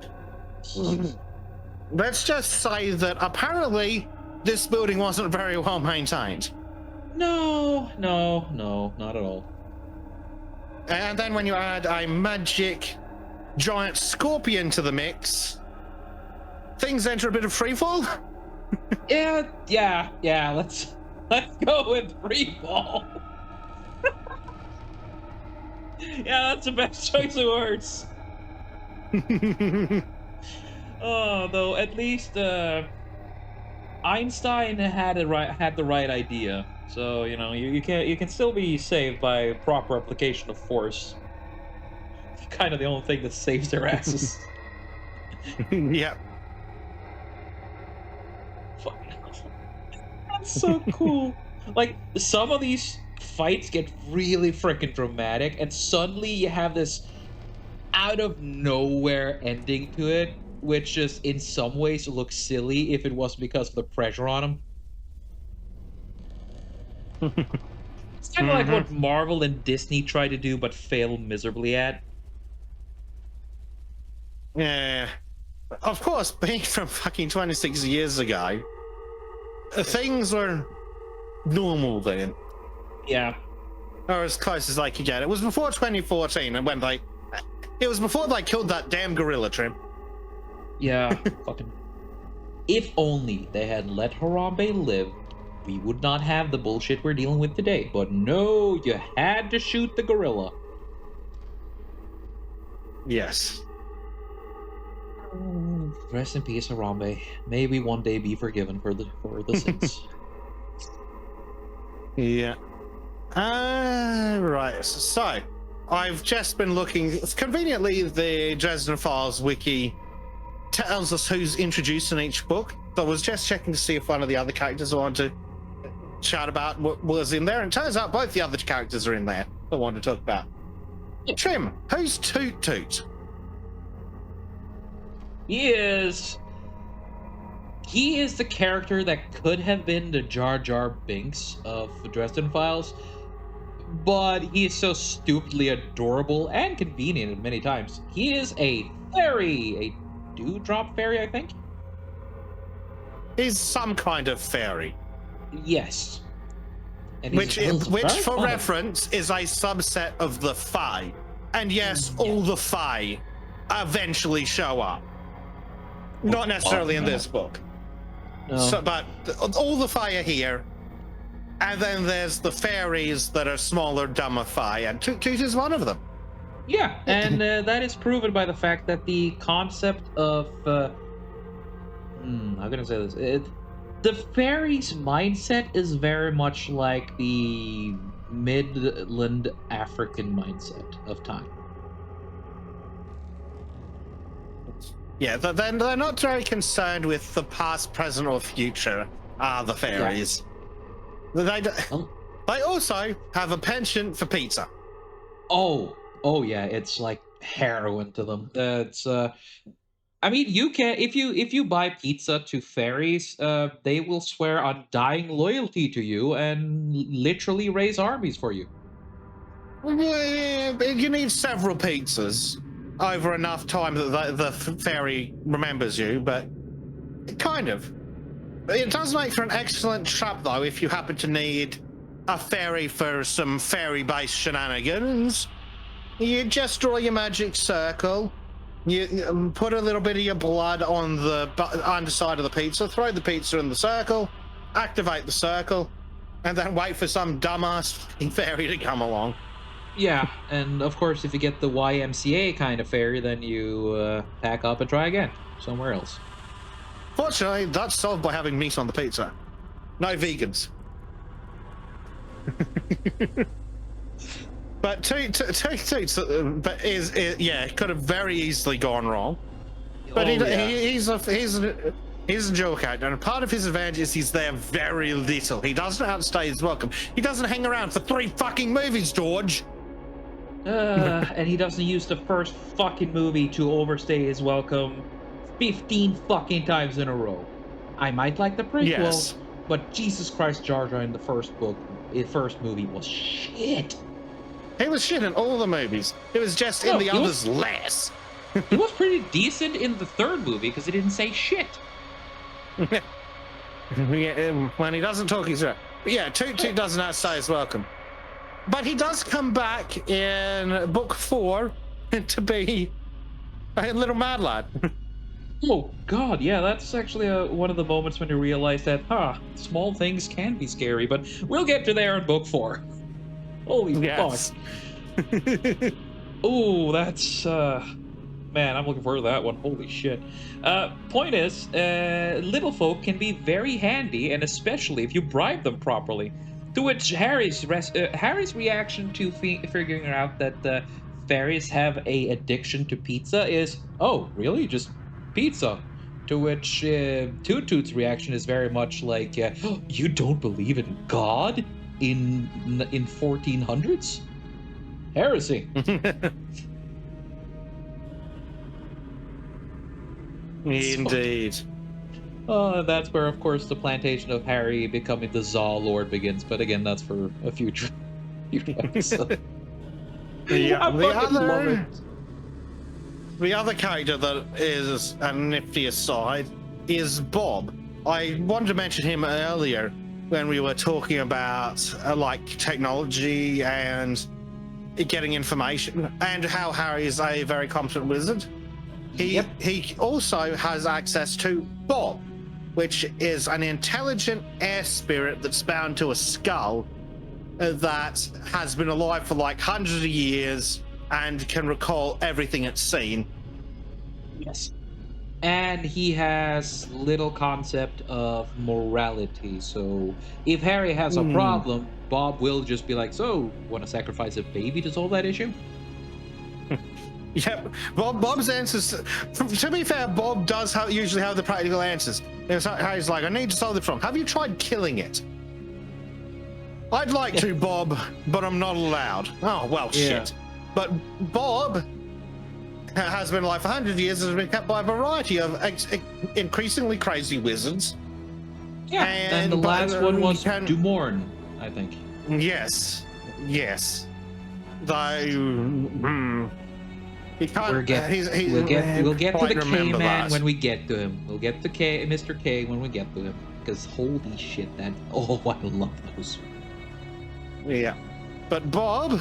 Let's just say that apparently this building wasn't very well maintained. No, not at all. And then when you add a magic giant scorpion to the mix, things enter a bit of freefall. yeah, let's go with freefall. Yeah, that's the best choice of words. Oh, though at least Einstein had the right idea. So you know you can still be saved by proper application of force. Kind of the only thing that saves their asses. Yep. That's so cool. Like, some of these fights get really freaking dramatic, and suddenly you have this out of nowhere ending to it, which just in some ways looks silly if it wasn't because of the pressure on him. It's kind of like Hmm. what Marvel and Disney try to do but fail miserably at. Yeah. Of course, being from fucking 26 years ago, things were normal then, Yeah. or as close as they could get. It was before 2014, and it was before they killed that damn gorilla trim. Yeah. Fucking. If only they had let Harambe live, we would not have the bullshit we're dealing with today. But no, you had to shoot the gorilla. Yes. Rest in peace, Harambe. May we one day be forgiven for the sins. Yeah. Right. So, I've just been looking. Conveniently, the Dresden Files wiki tells us who's introduced in each book. So I was just checking to see if one of the other characters I wanted to chat about what was in there, and it turns out both the other characters are in there I wanted to talk about. Trim, who's Toot Toot? He is the character that could have been the Jar Jar Binks of the Dresden Files, but he is so stupidly adorable and convenient many times. He is a fairy, a dewdrop fairy, I think. He's some kind of fairy. Yes. And he's Which very for fun. reference, is a subset of the Fae. And yes, all the Fae eventually show up. Not necessarily in this book. No. So, but all the Fae are here. And then there's the fairies that are smaller, dumber Fae, and Toot Toot is one of them. Yeah, and that is proven by the fact that the concept of how can I say this? The fairy's mindset is very much like the Midland African mindset of time. Yeah, they're not very concerned with the past, present, or future, the fairies. They also have a penchant for pizza. Oh yeah, it's like heroin to them. It's I mean, you can if you buy pizza to fairies, they will swear undying loyalty to you and literally raise armies for you. Well, you need several pizzas over enough time that the fairy remembers you, but kind of. It does make for an excellent trap, though, if you happen to need a fairy for some fairy-based shenanigans. You just draw your magic circle, you put a little bit of your blood on the underside of the pizza, throw the pizza in the circle, activate the circle, and then wait for some dumbass fairy to come along. Yeah, and of course, if you get the YMCA kind of fairy, then you pack up and try again somewhere else. Fortunately, that's solved by having meat on the pizza. No vegans. But it could have very easily gone wrong. But he's a dual character, and part of his advantage is he's there very little. He doesn't outstay his welcome. He doesn't hang around for 3 fucking movies, George. And he doesn't use the first fucking movie to overstay his welcome 15 fucking times in a row. I might like the prequel, Yes. but Jesus Christ, Jar Jar in the first movie was shit. He was shit in all the movies. It was just in the others less. He was pretty decent in the third movie because he didn't say shit. When he doesn't talk, he's right. But yeah, Toot Toot doesn't outstay his welcome. But he does come back in book 4 to be a little mad lad. Oh god, yeah, that's actually one of the moments when you realize that, small things can be scary, but we'll get to there in book 4. Holy Yes. fuck. Ooh, that's, man, I'm looking forward to that one. Holy shit. Point is, little folk can be very handy, and especially if you bribe them properly. To which Harry's reaction to figuring out that fairies have a addiction to pizza is, oh, really? Just pizza? To which Toot Toot's reaction is very much like, "Oh, you don't believe in God in 1400s? Heresy." Indeed. That's where, of course, the plantation of Harry becoming the Zaw Lord begins. But again, that's for a future episode. Yeah, I fucking love it. the other character that is a nifty aside is Bob. I wanted to mention him earlier when we were talking about like technology and getting information, and how Harry is a very competent wizard. He also has access to Bob, which is an intelligent air spirit that's bound to a skull that has been alive for like hundreds of years and can recall everything it's seen. Yes. And he has little concept of morality. So if Harry has a problem, Bob will just be like, "So, want to sacrifice a baby to solve that issue?" Yeah, Bob's answers. To be fair, Bob does usually have the practical answers. Harry's like, "I need to solve the problem. Have you tried killing it?" "I'd like to, Bob, but I'm not allowed." "Oh, well, shit." But Bob has been alive for 100 years and has been kept by a variety of increasingly crazy wizards. Yeah, and the last one was Dumorn, I think. Yes. Though, he can't. We'll get to the K man when we get to him. We'll get to Mr. K when we get to him. Because holy shit, I love those. Yeah, but Bob,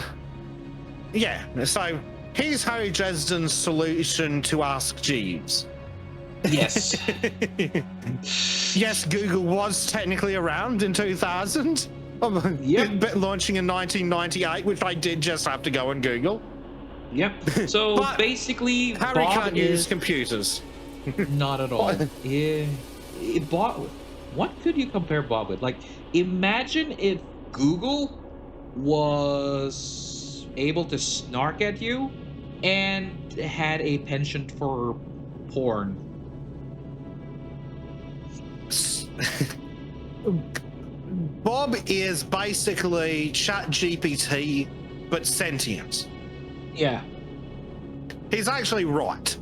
so he's Harry Dresden's solution to Ask Jeeves. Yes. Yes, Google was technically around in 2000. But launching in 1998, which I did just have to go and Google. Yep. So but basically, Harry Bob can't use computers. Not at all. Bob, what could you compare Bob with? Like, imagine if Google was able to snark at you and had a penchant for porn. Bob is basically ChatGPT, but sentient. Yeah. He's actually right.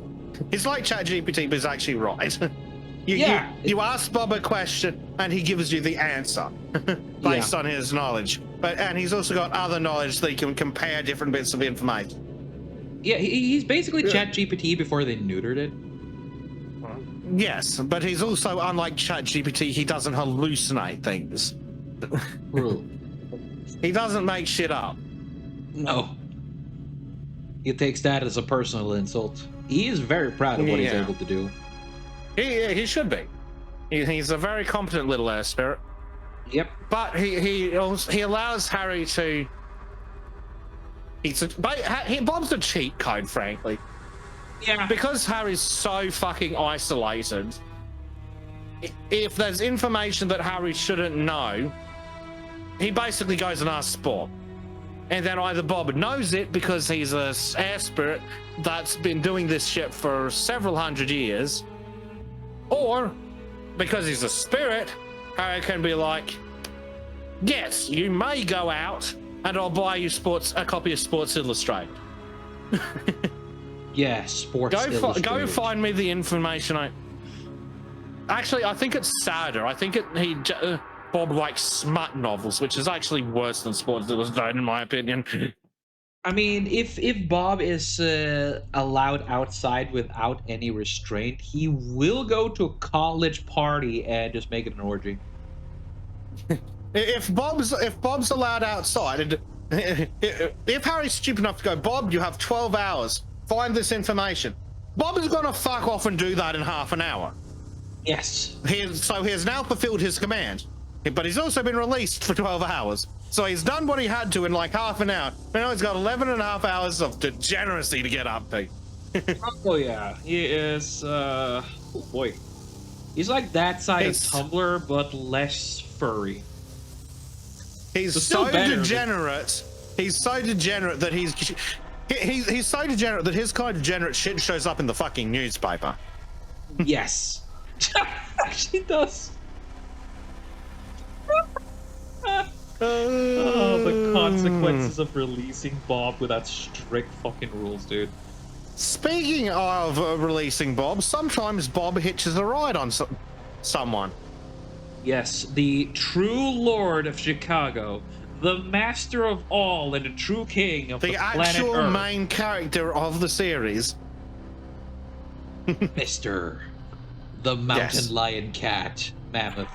He's like ChatGPT, but he's actually right. You ask Bob a question, and he gives you the answer based on his knowledge. And he's also got other knowledge that he can compare different bits of information. Yeah, he's basically ChatGPT before they neutered it. Yes, but he's also, unlike ChatGPT, he doesn't hallucinate things. True. He doesn't make shit up. No. He takes that as a personal insult. He is very proud of what he's able to do. He should be. He's a very competent little air spirit. Yep. But he allows Harry to. Bob's a cheat code, frankly. Yeah. Because Harry's so fucking isolated. If there's information that Harry shouldn't know, he basically goes and asks Bob. And then either Bob knows it because he's an air spirit that's been doing this shit for several hundred years, or because he's a spirit, Harry can be like, "Yes, you may go out and I'll buy you a copy of Sports Illustrated." Yeah, Sports Illustrated. Go find me the information. Actually, I think it's sadder. I think Bob likes smut novels, which is actually worse than Sports Illustrated, in my opinion. I mean, if Bob is allowed outside without any restraint, he will go to a college party and just make it an orgy. If Bob's allowed outside, if Harry's stupid enough to go, "Bob, you have 12 hours. Find this information." Bob is gonna fuck off and do that in half an hour. Yes. So he has now fulfilled his command, but he's also been released for 12 hours. So he's done what he had to in like half an hour. Now he's got 11 and a half hours of degeneracy to get up to. Oh yeah, he is. Oh boy, he's like that side of Tumblr, but less furry. He's so degenerate. He's so degenerate that he's so degenerate that his kind of degenerate shit shows up in the fucking newspaper. Yes. She does. Oh, The consequences of releasing Bob without strict fucking rules, dude. Speaking of releasing Bob, sometimes Bob hitches a ride on someone. Yes, the true lord of Chicago, the master of all and the true king of the planet actual Earth. main character of the series. Mr. the Mountain Lion Cat Mammoth.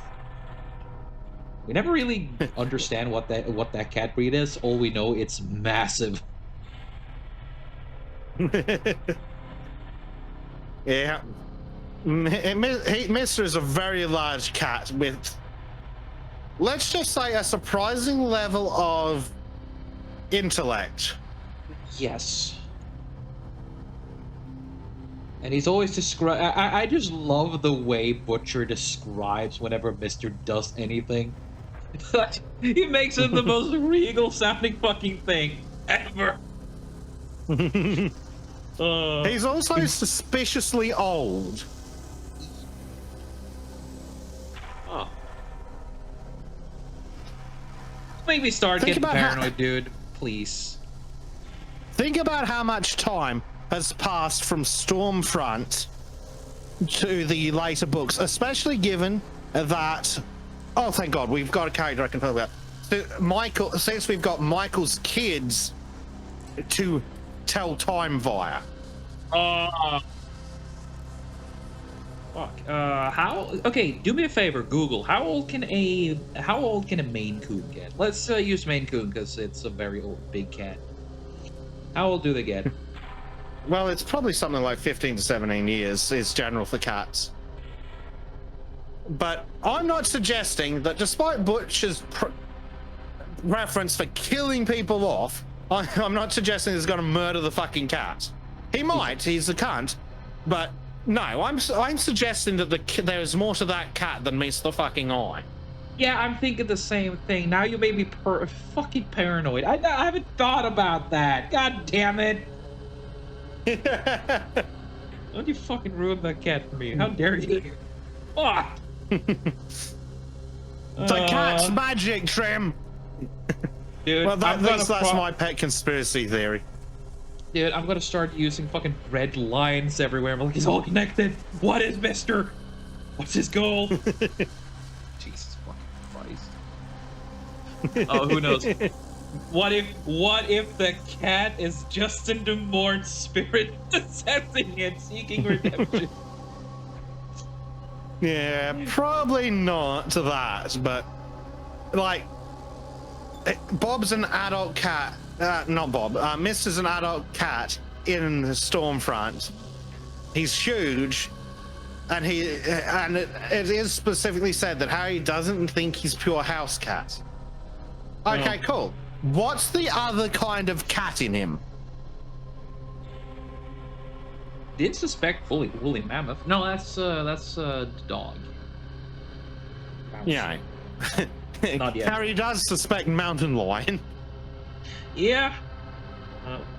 We never really understand what that cat breed is. All we know, it's massive. Yeah. Mr. is a very large cat with, let's just say, a surprising level of intellect. Yes. And he's always described. I just love the way Butcher describes whenever Mr. does anything. He makes it the most regal sounding fucking thing ever. He's also suspiciously old. Oh. Make me start Think getting about paranoid, dude. Please. Think about how much time has passed from Strom Front to the later books, especially given that, oh thank God, we've got a character I can talk about. So since we've got Michael's kids to tell time via. Fuck. How? Okay, do me a favor, Google. How old can a Maine Coon get? Let's use Maine Coon because it's a very old big cat. How old do they get? Well, it's probably something like 15 to 17 years is general for cats. But I'm not suggesting that despite Butch's reference for killing people off, I'm not suggesting he's going to murder the fucking cat. He might, he's a cunt, but no, I'm suggesting that there's more to that cat than meets the fucking eye. Yeah, I'm thinking the same thing. Now you made me fucking paranoid. I haven't thought about that. God damn it. Don't you fucking ruin that cat for me? How dare you? Fuck! The cat's magic, Trim! Dude, Well, that's my pet conspiracy theory. Dude, I'm gonna start using fucking red lines everywhere. I'm like, it's all connected. What is Mister? What's his goal? Jesus fucking Christ. Oh, who knows? What if the cat is Justin DeMort's spirit descending and seeking redemption? Yeah, probably not to that, but like Bob's an adult cat. Not Bob. Mister's an adult cat in the Strom Front. He's huge, and it is specifically said that Harry doesn't think he's pure house cat. Okay, cool. What's the other kind of cat in him? Did suspect woolly mammoth? No, that's dog. Mouse. Yeah. Not yet. Harry does suspect mountain lion. Yeah.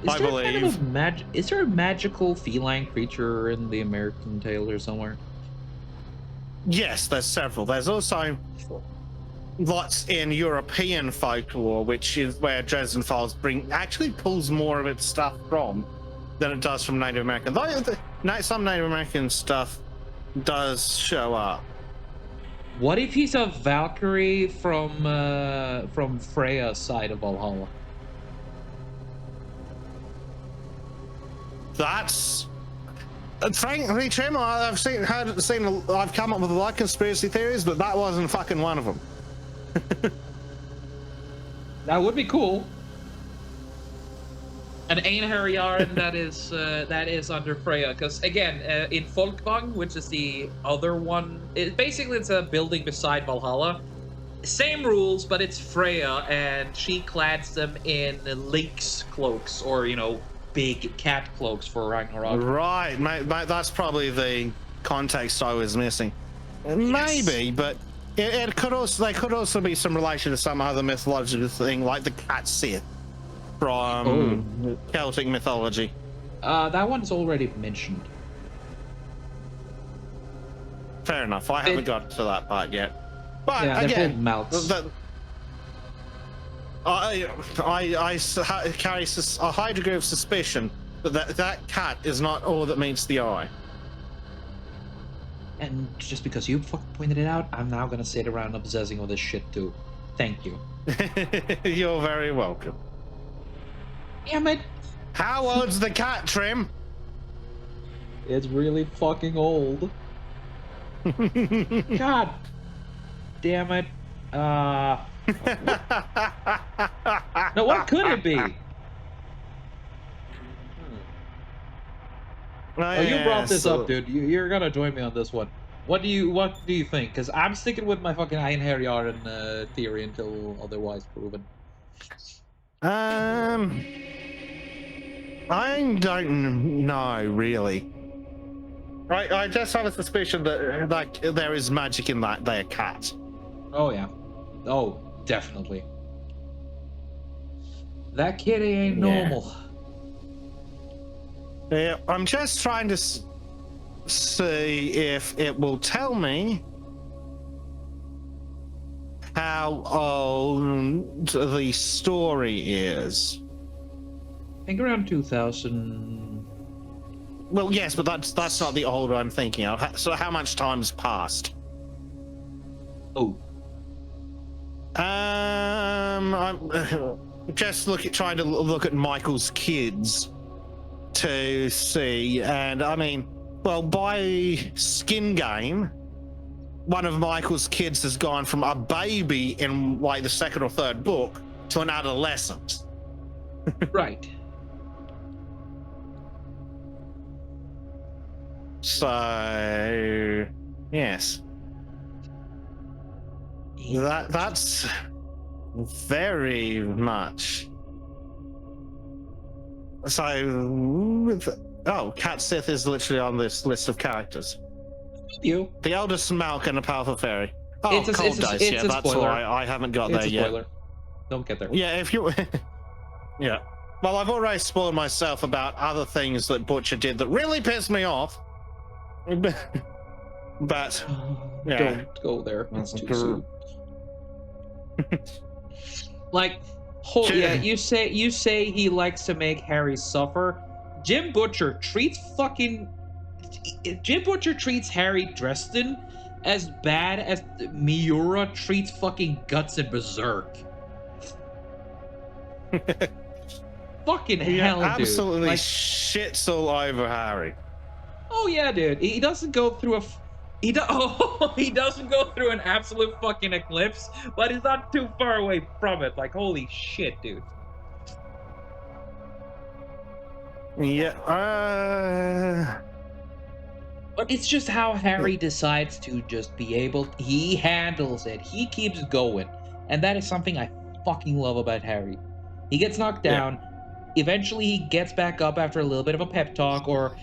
I believe. Is there a magical feline creature in the American tale or somewhere? Yes, there's several. There's also lots in European folklore, which is where Dresden Files actually pulls more of its stuff from than it does from Native American. Though some Native American stuff does show up. What if he's a Valkyrie from Freya's side of Valhalla? That's frankly, Trim, I've come up with a lot of conspiracy theories, but that wasn't fucking one of them. That would be cool. And Einherjar that is under Freya, because again, in Folkvang, which is the other one, it's a building beside Valhalla. Same rules, but it's Freya, and she clads them in lynx cloaks, or big cat cloaks for Ragnarok. Right, mate, that's probably the context I was missing. Maybe, but there could also be some relation to some other mythological thing, like the cat Sith from Celtic mythology. That one's already mentioned. fair enough. I haven't got to that part yet. But Yeah, they're again, both mouths. I carry a high degree of suspicion that cat is not all that meets the eye. And just because you fucking pointed it out, I'm now gonna sit around obsessing on this shit too. Thank you. You're very welcome. Damn it! How old's the cat, Trim? It's really fucking old. God damn it. Now what could it be? Oh, you brought this up, dude. You're gonna join me on this one. What do you think? Because I'm sticking with my fucking Einherjaren theory until otherwise proven. I don't know really. I just have a suspicion that like there is magic in that their cat. Oh yeah. Oh, definitely. That kitty ain't normal. Yeah, I'm just trying to see if it will tell me how old the story is. I think around 2000. Well, yes, but that's not the older I'm thinking of. So how much time's passed? Oh. I'm just trying to look at Michael's kids to see, and I mean, well, by Skin Game, one of Michael's kids has gone from a baby in like the second or third book to an adolescent. Right. So, yes. That's very much. So, oh, Cat Sith is literally on this list of characters. You. The eldest Malk and a powerful fairy. Oh, Cold Dice, yeah, that's why I haven't got there yet. Don't get there. Yeah, if you... yeah. Well, I've already spoiled myself about other things that Butcher did that really pissed me off. But, yeah. Don't go there. It's too soon. Like, yeah, you say he likes to make Harry suffer. Jim Butcher treats Harry Dresden as bad as Miura treats fucking Guts and Berserk. Fucking hell, dude. Absolutely shits all over Harry. Oh yeah, dude. He doesn't go through he doesn't go through an absolute fucking eclipse, but he's not too far away from it. Like, holy shit, dude. Yeah. But it's just how Harry decides to just be able. He handles it. He keeps going, and that is something I fucking love about Harry. He gets knocked down. Yeah. Eventually, he gets back up after a little bit of a pep talk, or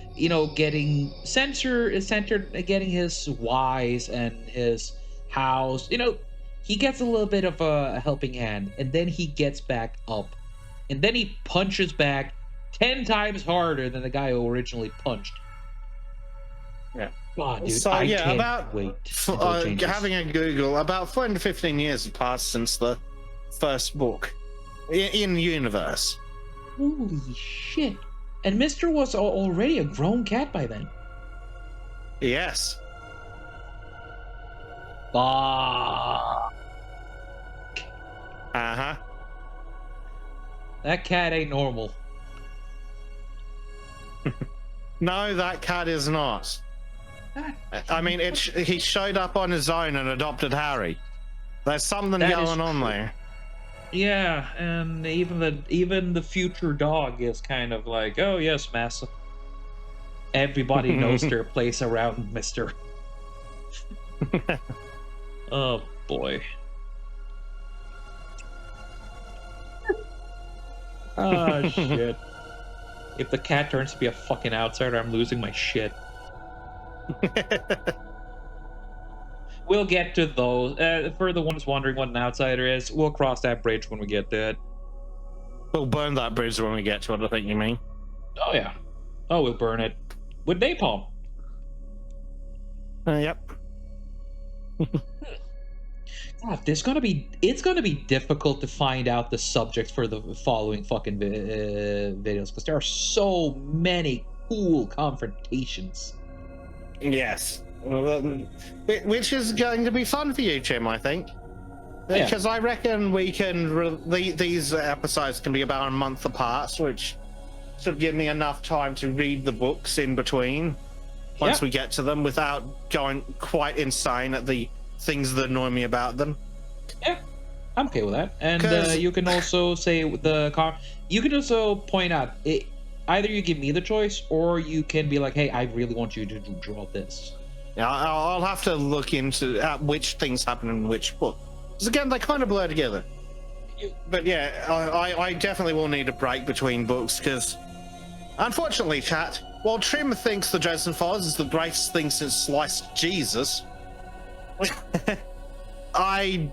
getting centered, getting his whys and his hows. He gets a little bit of a helping hand, and then he gets back up, and then he punches back 10 times harder than the guy who originally punched. Yeah. God, dude, so, I yeah, can't about wait. Having a Google, about 4 to 15 years have passed since the first book in the universe. Holy shit. And Mr. was already a grown cat by then. Yes. Fuck. Uh-huh. That cat ain't normal. No, that cat is not. I mean, he showed up on his own and adopted Harry. There's something going on there. Yeah, and even the future dog is kind of like, oh yes, massa. Everybody knows their place around Mr. Oh boy. Oh shit. If the cat turns to be a fucking outsider, I'm losing my shit. We'll get to those. For the ones wondering what an outsider is, we'll cross that bridge when we get to it. We'll burn that bridge when we get to it, I think you mean. Oh, yeah. Oh, we'll burn it. With napalm. Yep. God, it's gonna be difficult to find out the subject for the following fucking videos because there are so many cool confrontations. Yes. Which is going to be fun for you, Tim, I think. Yeah. Because I reckon we can. These episodes can be about a month apart, which should give me enough time to read the books in between once we get to them without going quite insane at the things that annoy me about them. Yeah, I'm okay with that. And 'Cause- you can also say you can also point out it. Either you give me the choice, or you can be like, "Hey, I really want you to draw this." Yeah, I'll have to look into which things happen in which book. Because again, they kind of blur together. But yeah, I definitely will need a break between books because, unfortunately, chat, while Trim thinks the Dresden Files is the greatest thing since sliced Jesus, I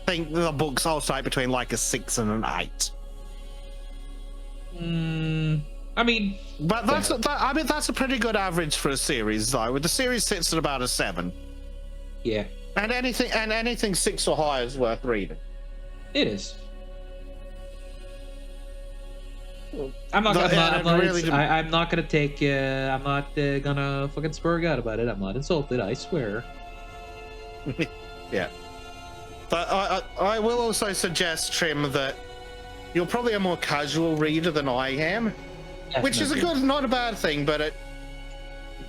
think the books all stay between like a 6 and an 8. I mean, But that's a pretty good average for a series, though. The series sits at about a 7. yeah, And anything 6 or higher is worth reading. it is. I'm not gonna take. I'm not gonna fucking swear God about it. I'm not insulted. I swear. Yeah. But I will also suggest, Trim, that you're probably a more casual reader than I am, which is not a bad thing, but it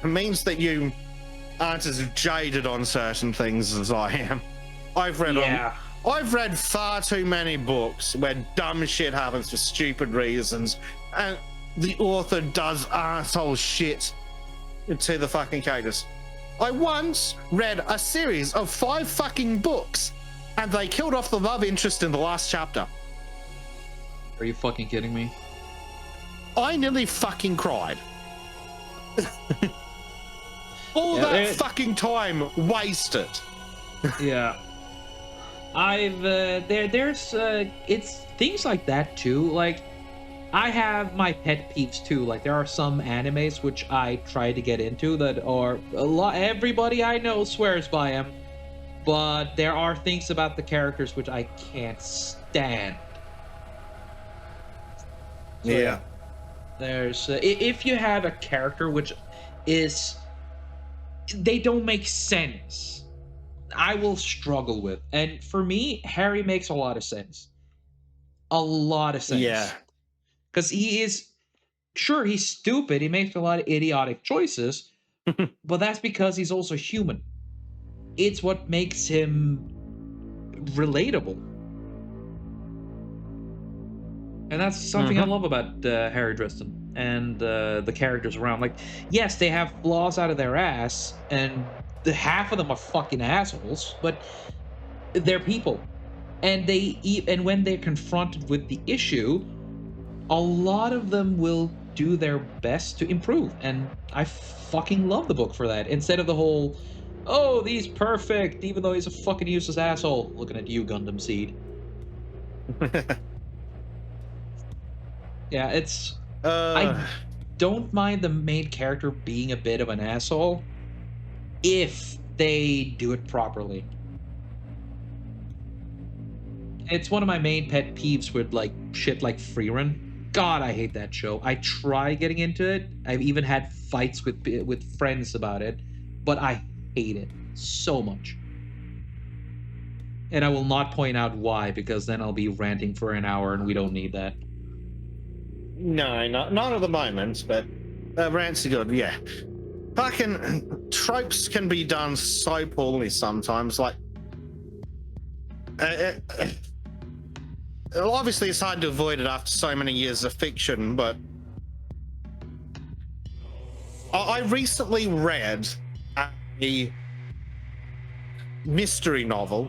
means that you aren't as jaded on certain things as I am. I've read far too many books where dumb shit happens for stupid reasons, and the author does arsehole shit to the fucking characters. I once read a series of 5 fucking books, and they killed off the love interest in the last chapter. Are you fucking kidding me? I nearly fucking cried. All that fucking time wasted. Yeah. There's it's things like that too. Like, I have my pet peeves too. Like, there are some animes which I try to get into that are everybody I know swears by them, but there are things about the characters which I can't stand. So, Yeah. There's if you have a character which is they don't make sense, I will struggle with. And for me, Harry makes a lot of sense. A lot of sense. Yeah. Because he's stupid. He makes a lot of idiotic choices, but that's because he's also human. It's what makes him relatable. And that's something I love about Harry Dresden and the characters around. Like, yes, they have flaws out of their ass, and half of them are fucking assholes, but they're people. And and when they're confronted with the issue, a lot of them will do their best to improve. And I fucking love the book for that. Instead of the whole, oh, he's perfect, even though he's a fucking useless asshole. Looking at you, Gundam Seed. Yeah, it's... I don't mind the main character being a bit of an asshole if they do it properly. It's one of my main pet peeves with like shit like Freerun. God, I hate that show. I try getting into it. I've even had fights with friends about it, but I hate it so much. And I will not point out why, because then I'll be ranting for an hour, and we don't need that. No, not at the moment, but rants are good, yeah. Fucking tropes can be done so poorly sometimes, like... obviously it's hard to avoid it after so many years of fiction, but... I recently read a mystery novel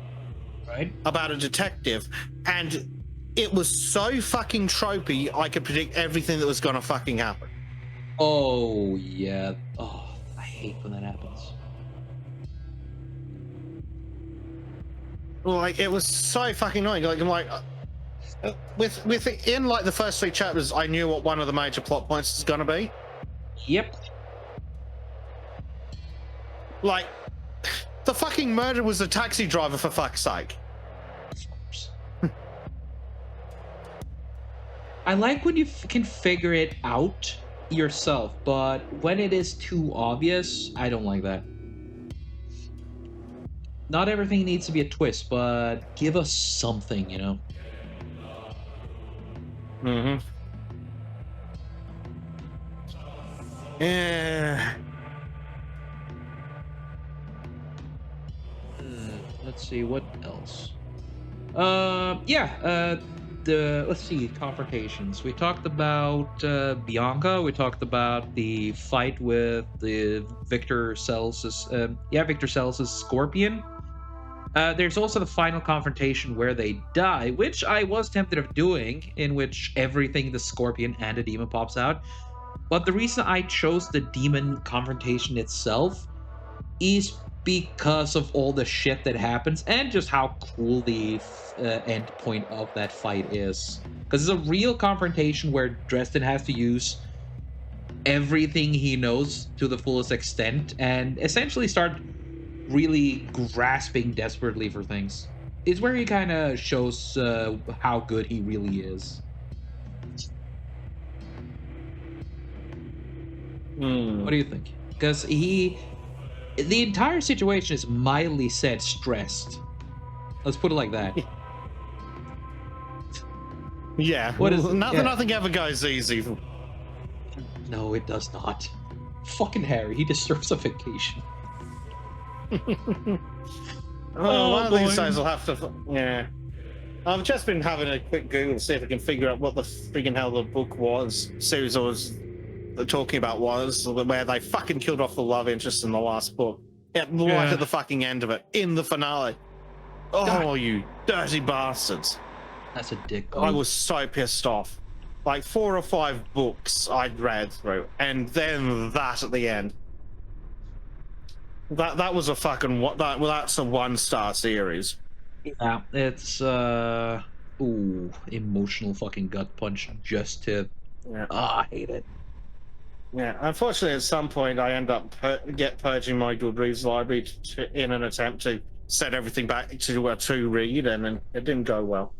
about a detective, and it was so fucking tropey, I could predict everything that was gonna fucking happen. Oh, yeah. Oh, I hate when that happens. Like, it was so fucking annoying. Like, I'm like... within, like, the first 3 chapters, I knew what one of the major plot points was gonna be. Yep. Like, the the fucking murderer was a taxi driver, for fuck's sake. I like when you can figure it out yourself, but when it is too obvious, I don't like that. Not everything needs to be a twist, but give us something, you know? Mm-hmm. Yeah. Let's see, what else? Let's see, confrontations. We talked about Bianca. We talked about the fight with the Victor Sells' Scorpion. There's also the final confrontation where they die, which I was tempted of doing, in which everything the Scorpion and the demon pops out. But the reason I chose the demon confrontation itself is because of all the shit that happens and just how cool the end point of that fight is. Because it's a real confrontation where Dresden has to use everything he knows to the fullest extent and essentially start really grasping desperately for things. It's where he kind of shows how good he really is. What do you think? Because the entire situation is mildly said stressed. Let's put it like that. Yeah. Nothing ever goes easy. No, it does not. Fucking Harry, he deserves a vacation. One of these days I'll have to. Yeah. I've just been having a quick Google to see if I can figure out what the friggin' hell the book was. Series I was talking about was where they fucking killed off the love interest in the last book. Right at the fucking end of it, in the finale. Oh, God. You dirty bastards. That's a dick. I was so pissed off. Like 4 or 5 books I'd read through, and then that at the end. That was a fucking that's a 1-star series. Yeah, it's emotional fucking gut punch just to I hate it. Yeah, unfortunately, at some point, I end up purging my Goodreads library in an attempt to set everything back to a 2 read, and then it didn't go well.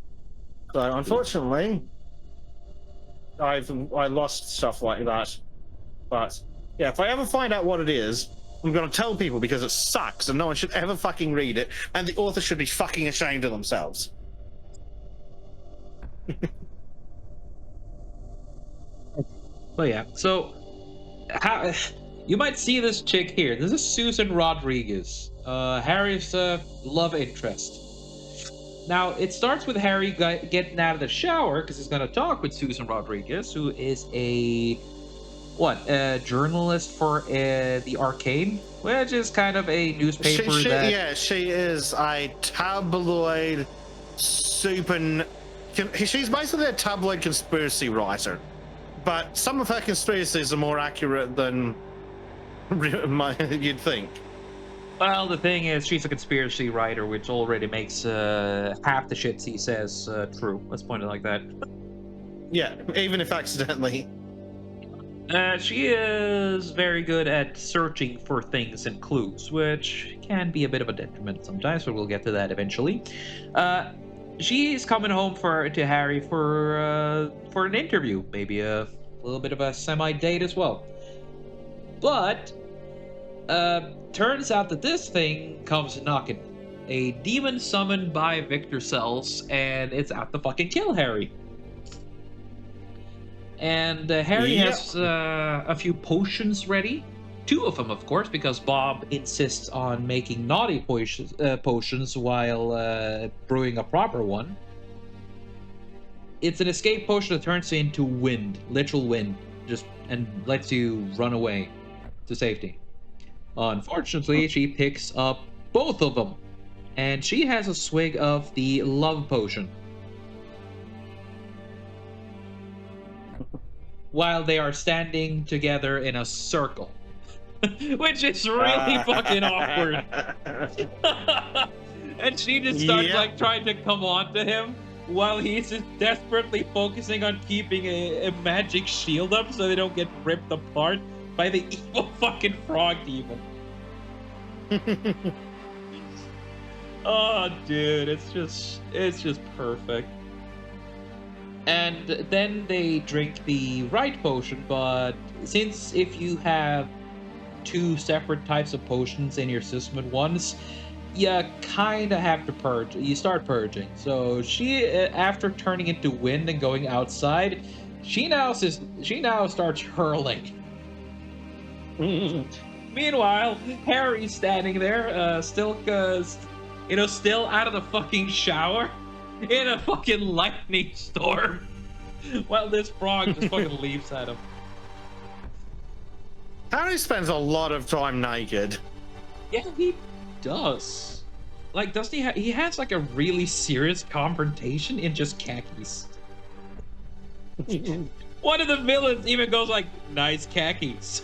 So, unfortunately, I lost stuff like that. But yeah, if I ever find out what it is, I'm going to tell people because it sucks, and no one should ever fucking read it, and the author should be fucking ashamed of themselves. But yeah, so how you might see this chick here. This is Susan Rodriguez, Harry's love interest. Now it starts with Harry getting out of the shower because he's going to talk with Susan Rodriguez, who is a journalist for the Arcane, which is kind of a newspaper. She is a tabloid she's basically a tabloid conspiracy writer. But some of her conspiracies are more accurate than you'd think. Well, the thing is, she's a conspiracy writer, which already makes half the shit she says true. Let's point it like that. Yeah, even if accidentally. She is very good at searching for things and clues, which can be a bit of a detriment sometimes, but we'll get to that eventually. She's coming home to Harry for an interview, maybe a little bit of a semi-date as well. But turns out that this thing comes knocking. A demon summoned by Victor Sells, and it's out to fucking kill Harry. And Harry has a few potions ready. 2 of them, of course, because Bob insists on making naughty potions while brewing a proper one. It's an escape potion that turns into wind, literal wind, and lets you run away to safety. Unfortunately, she picks up both of them, and she has a swig of the love potion. While they are standing together in a circle. Which is really fucking awkward. And she just starts trying to come on to him while he's just desperately focusing on keeping a magic shield up so they don't get ripped apart by the evil fucking frog demon. Oh, dude, it's just perfect. And then they drink the right potion, but since if you have two separate types of potions in your system at once, you kind of have to purge. You start purging. So she, after turning into wind and going outside, she now starts hurling. Meanwhile, Harry's standing there, still, still out of the fucking shower in a fucking lightning storm, while this frog just fucking leaps at him. Harry spends a lot of time naked. Yeah, he does. Like, doesn't he? He has like a really serious confrontation in just khakis. One of the villains even goes like, "Nice khakis."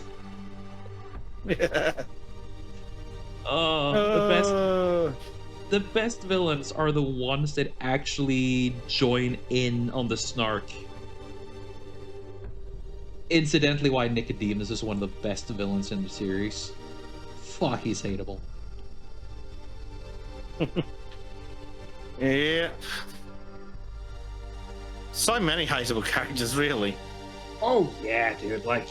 Oh, the best villains are the ones that actually join in on the snark. Incidentally, why Nicodemus is one of the best villains in the series. Fuck, he's hateable. Yeah. So many hateable characters, really. Oh yeah, dude, like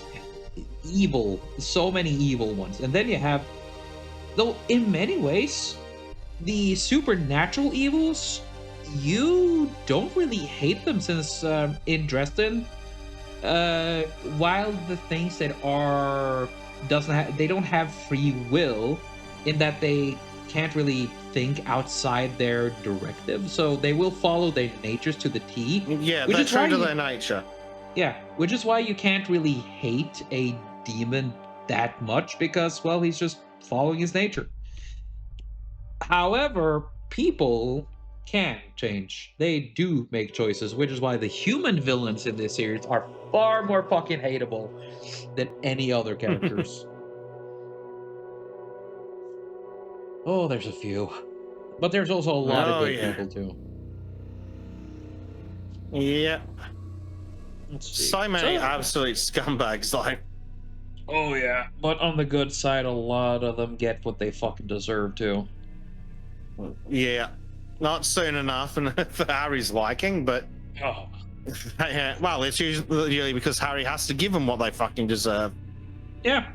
evil. So many evil ones. And then you have, though in many ways, the supernatural evils, you don't really hate them since in Dresden, while the things that are they don't have free will, in that they can't really think outside their directive, so they will follow their natures to the T. Yeah, they're true to their nature. Yeah, which is why you can't really hate a demon that much, because, well, he's just following his nature. However, people can change. They do make choices, which is why the human villains in this series are far more fucking hateable than any other characters. Oh, there's a few. But there's also a lot of good people, too. Yeah. Let's see. So many absolute scumbags, like. Oh, yeah. But on the good side, a lot of them get what they fucking deserve, too. Yeah. Not soon enough, and for Harry's liking, but. Oh. Well, it's usually because Harry has to give them what they fucking deserve. Yeah.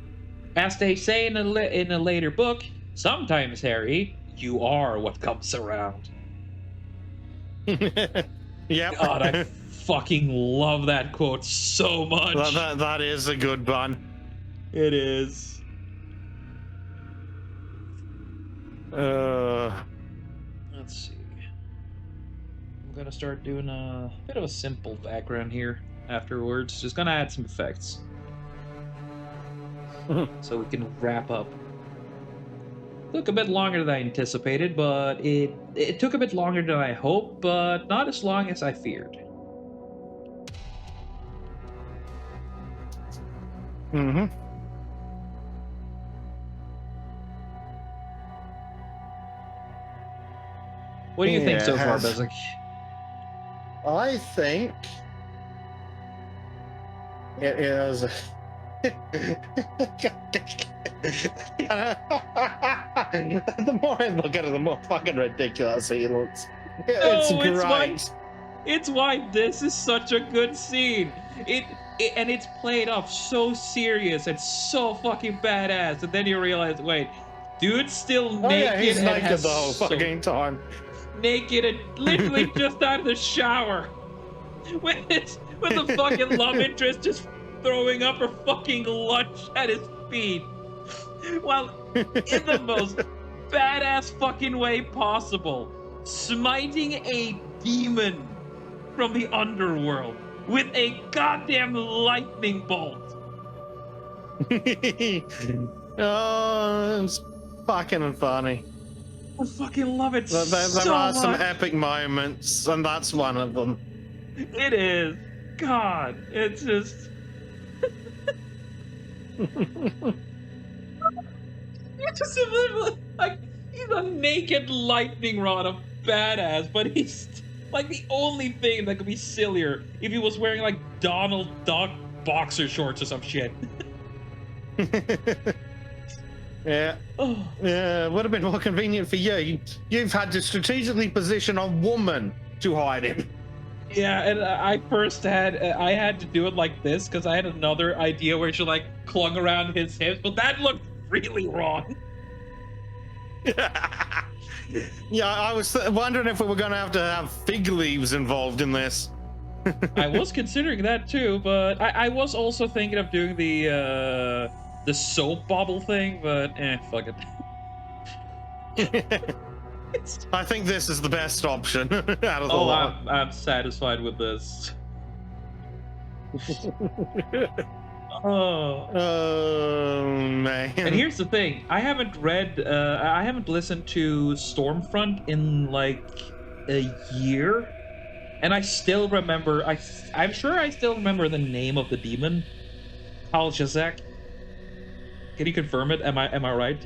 As they say in a later book, sometimes, Harry, you are what comes around. Yeah. God, I fucking love that quote so much. That is a good one. It is. Let's see. I'm gonna start doing a bit of a simple background here afterwards. Just gonna add some effects. So we can wrap up. Took a bit longer than I anticipated, but it took a bit longer than I hoped, but not as long as I feared. Mm-hmm. What do you think so far, Bezic? I think it is. The more I look at it, the more fucking ridiculous he looks. It's great. It's why this is such a good scene. And it's played off so serious and so fucking badass, and then you realize, wait, dude's still naked. Oh yeah, he's and naked the whole fucking time. Naked and literally just out of the shower. With the fucking love interest just throwing up her fucking lunch at his feet. While in the most badass fucking way possible, smiting a demon from the underworld with a goddamn lightning bolt. Oh, it's fucking funny. I fucking love it There so are much. some epic moments, and that's one of them. It is. God, it's just... It's just like, he's a naked lightning rod of badass, but he's like the only thing that could be sillier if he was wearing like Donald Duck boxer shorts or some shit. Yeah. Oh. Yeah, would have been more convenient for you. You've had to strategically position a woman to hide him. Yeah, and I first had I had to do it like this because I had another idea where she like clung around his hips, but that looked really wrong. Yeah, I was wondering if we were going to have fig leaves involved in this. I was considering that too, but I was also thinking of doing the soap bubble thing, but fuck it. It's- I think this is the best option out of the oh, lot. I'm satisfied with this. Oh. Oh man! And here's the thing: I haven't listened to Stormfront in like a year, and I still remember. I'm sure I still remember the name of the demon, Kal Shazak. Can you confirm it? Am I right?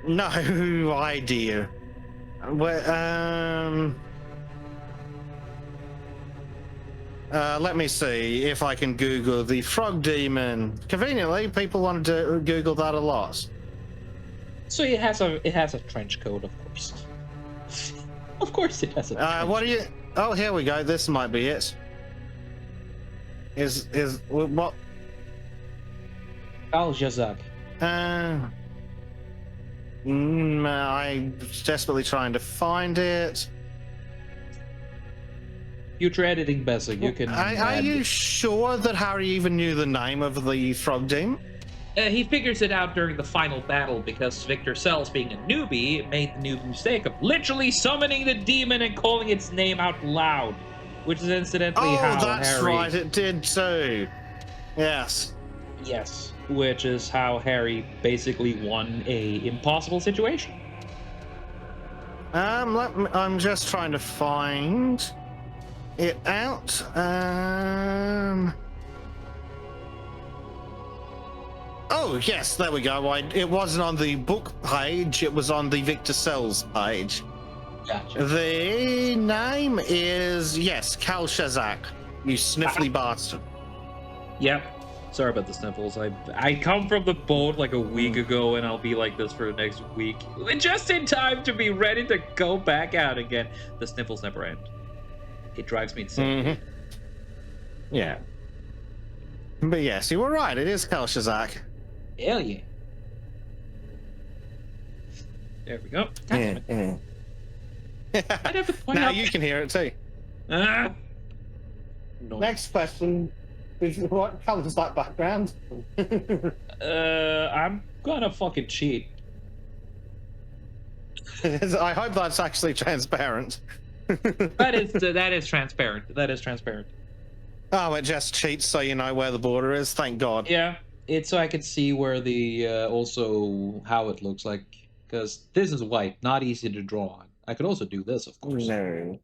No idea. Well, let me see if I can Google the frog demon. Conveniently, people want to Google that a lot. So it has a trench coat, of course. Of course, it has a. Trench What are you? Oh, here we go. This might be it. Is what? Kal Shazak. I'm desperately trying to find it. Future editing, Bessa. You can. Are you sure that Harry even knew the name of the frog demon? He figures it out during the final battle because Victor Sells, being a newbie, made the noob mistake of literally summoning the demon and calling its name out loud, which is incidentally how that's Harry. right, it did too. Yes. Yes, which is how Harry basically won a impossible situation. I'm just trying to find it out. Oh yes, there we go. It wasn't on the book page; it was on the Victor Sells page. Gotcha. The name is Kal Shazak. You sniffly bastard. Yep. Sorry about the sniffles. I come from the boat like a week ago, and I'll be like this for the next week, just in time to be ready to go back out again. The sniffles never end. It drives me insane. Mm-hmm. Yeah. But yes, you were right. It is Kal Shazak. Hell yeah. There we go. Yeah. I'd have to point Now out. you can hear it too. Ah. No. Next question is what colours that background? I'm gonna fucking cheat. I hope that's actually transparent. That is transparent. That is transparent. Oh, it just cheats so you know where the border is. Thank God. Yeah, it's so I can see where the also how it looks like, because this is white, not easy to draw on. I could also do this, of course. No.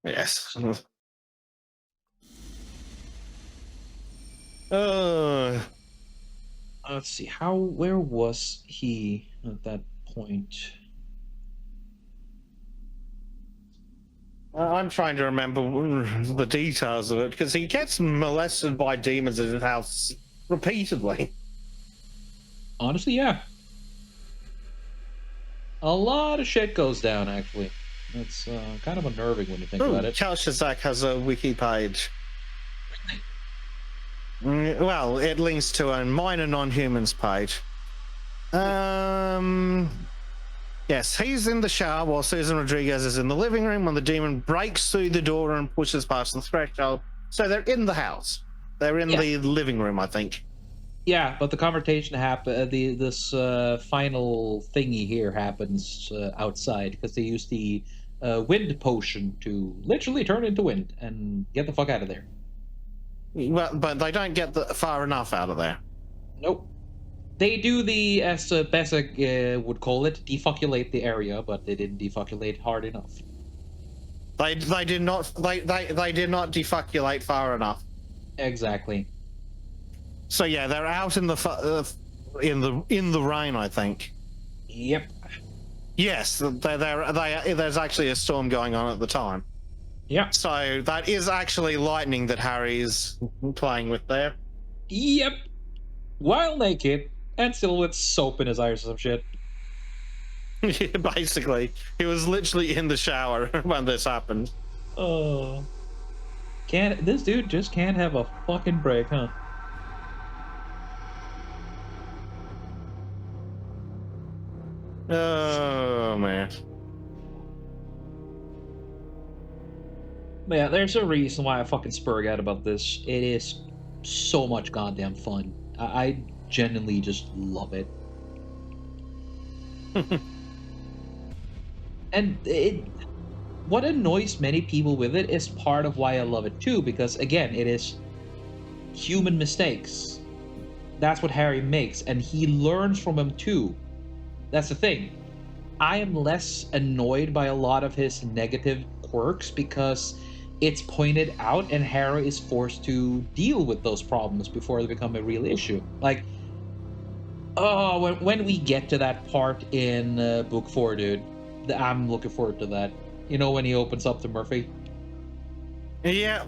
Yes. Let's see. Where was he at that point? I'm trying to remember the details of it because he gets molested by demons in his house repeatedly. Honestly, yeah. A lot of shit goes down, actually. It's kind of unnerving when you think about it. Kal Shazak has a wiki page. Well, it links to a minor non-humans page. Yes, he's in the shower while Susan Rodriguez is in the living room when the demon breaks through the door and pushes past the threshold. So they're in the house. They're in the living room, I think. Yeah, but the confrontation happened. This final thingy here happens outside because they use the wind potion to literally turn into wind and get the fuck out of there. Well, but they don't get far enough out of there. Nope. They do the, as Bessa would call it, defucculate the area, but they didn't defucculate hard enough. They did not defucculate far enough. Exactly. So yeah, they're out in the rain, I think. Yep. Yes, there's actually a storm going on at the time. Yeah. So that is actually lightning that Harry is playing with there. Yep. While naked and still with soap in his eyes or some shit. Yeah, basically, he was literally in the shower when this happened. Oh. Can't this dude just can't have a fucking break, huh? Oh man. But yeah, there's a reason why I fucking spurg out about this. It is so much goddamn fun. I genuinely just love it. And what annoys many people with it is part of why I love it too, because again, it is human mistakes. That's what Harry makes, and he learns from them too. That's the thing. I am less annoyed by a lot of his negative quirks because it's pointed out and Harry is forced to deal with those problems before they become a real issue. Like, oh, when we get to that part in book 4, dude, I'm looking forward to that. You know, when he opens up to Murphy? Yeah.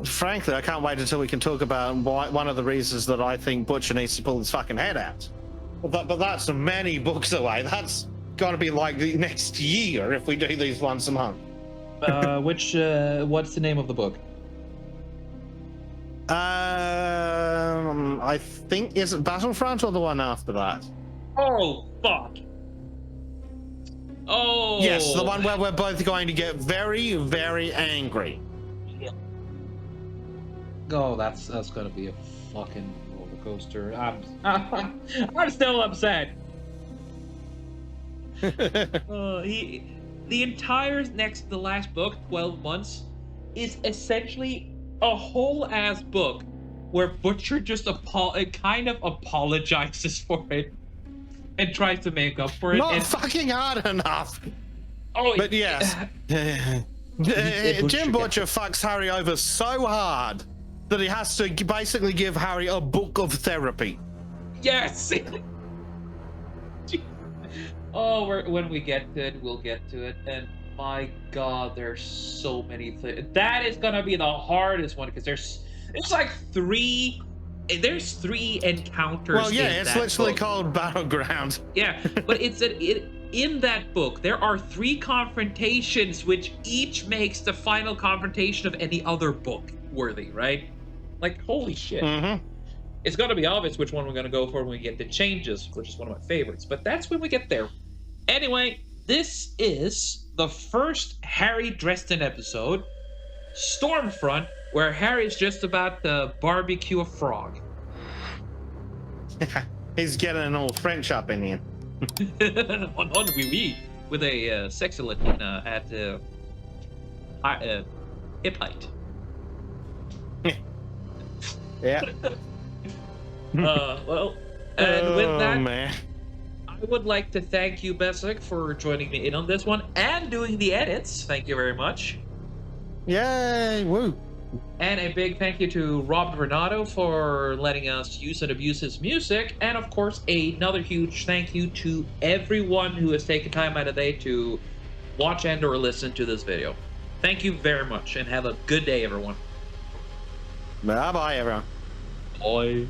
Frankly, I can't wait until we can talk about one of the reasons that I think Butcher needs to pull his fucking head out. But that's many books away. That's got to be like the next year if we do these once a month. What's the name of the book? I think, is it Battlefront or the one after that? Oh, fuck. Oh. Yes, the one where we're both going to get very, very angry. Oh, that's gonna be a fucking roller coaster. I'm still upset. The last book, 12 months, is essentially a whole ass book where Butcher just kind of apologizes for it and tries to make up for it. Not fucking hard enough. Oh, but yes, Jim Butcher fucks Harry over so hard that he has to basically give Harry a book of therapy. Yes. Oh, when we get to it, we'll get to it. And my God, there's so many things. That is gonna be the hardest one because there's like three. There's 3 encounters. Well, yeah, it's literally book. Called Battleground. Yeah, but in that book there are 3 confrontations, which each makes the final confrontation of any other book worthy, right? Like, holy shit. Mm-hmm. It's gonna be obvious which one we're gonna go for when we get to Changes, which is one of my favorites, but that's when we get there. Anyway, this is the first Harry Dresden episode, Strom Front, where Harry's just about to barbecue a frog. He's getting an old French up in here. on oui, with a sexy Latina at hip height. Yeah. Well, and with that, man. I would like to thank you, Besic, for joining me in on this one and doing the edits. Thank you very much. Yay! Woo! And a big thank you to Rob Renato for letting us use and abuse his music. And of course, another huge thank you to everyone who has taken time out of their day to watch and or listen to this video. Thank you very much and have a good day, everyone. Bye-bye, everyone. Bye.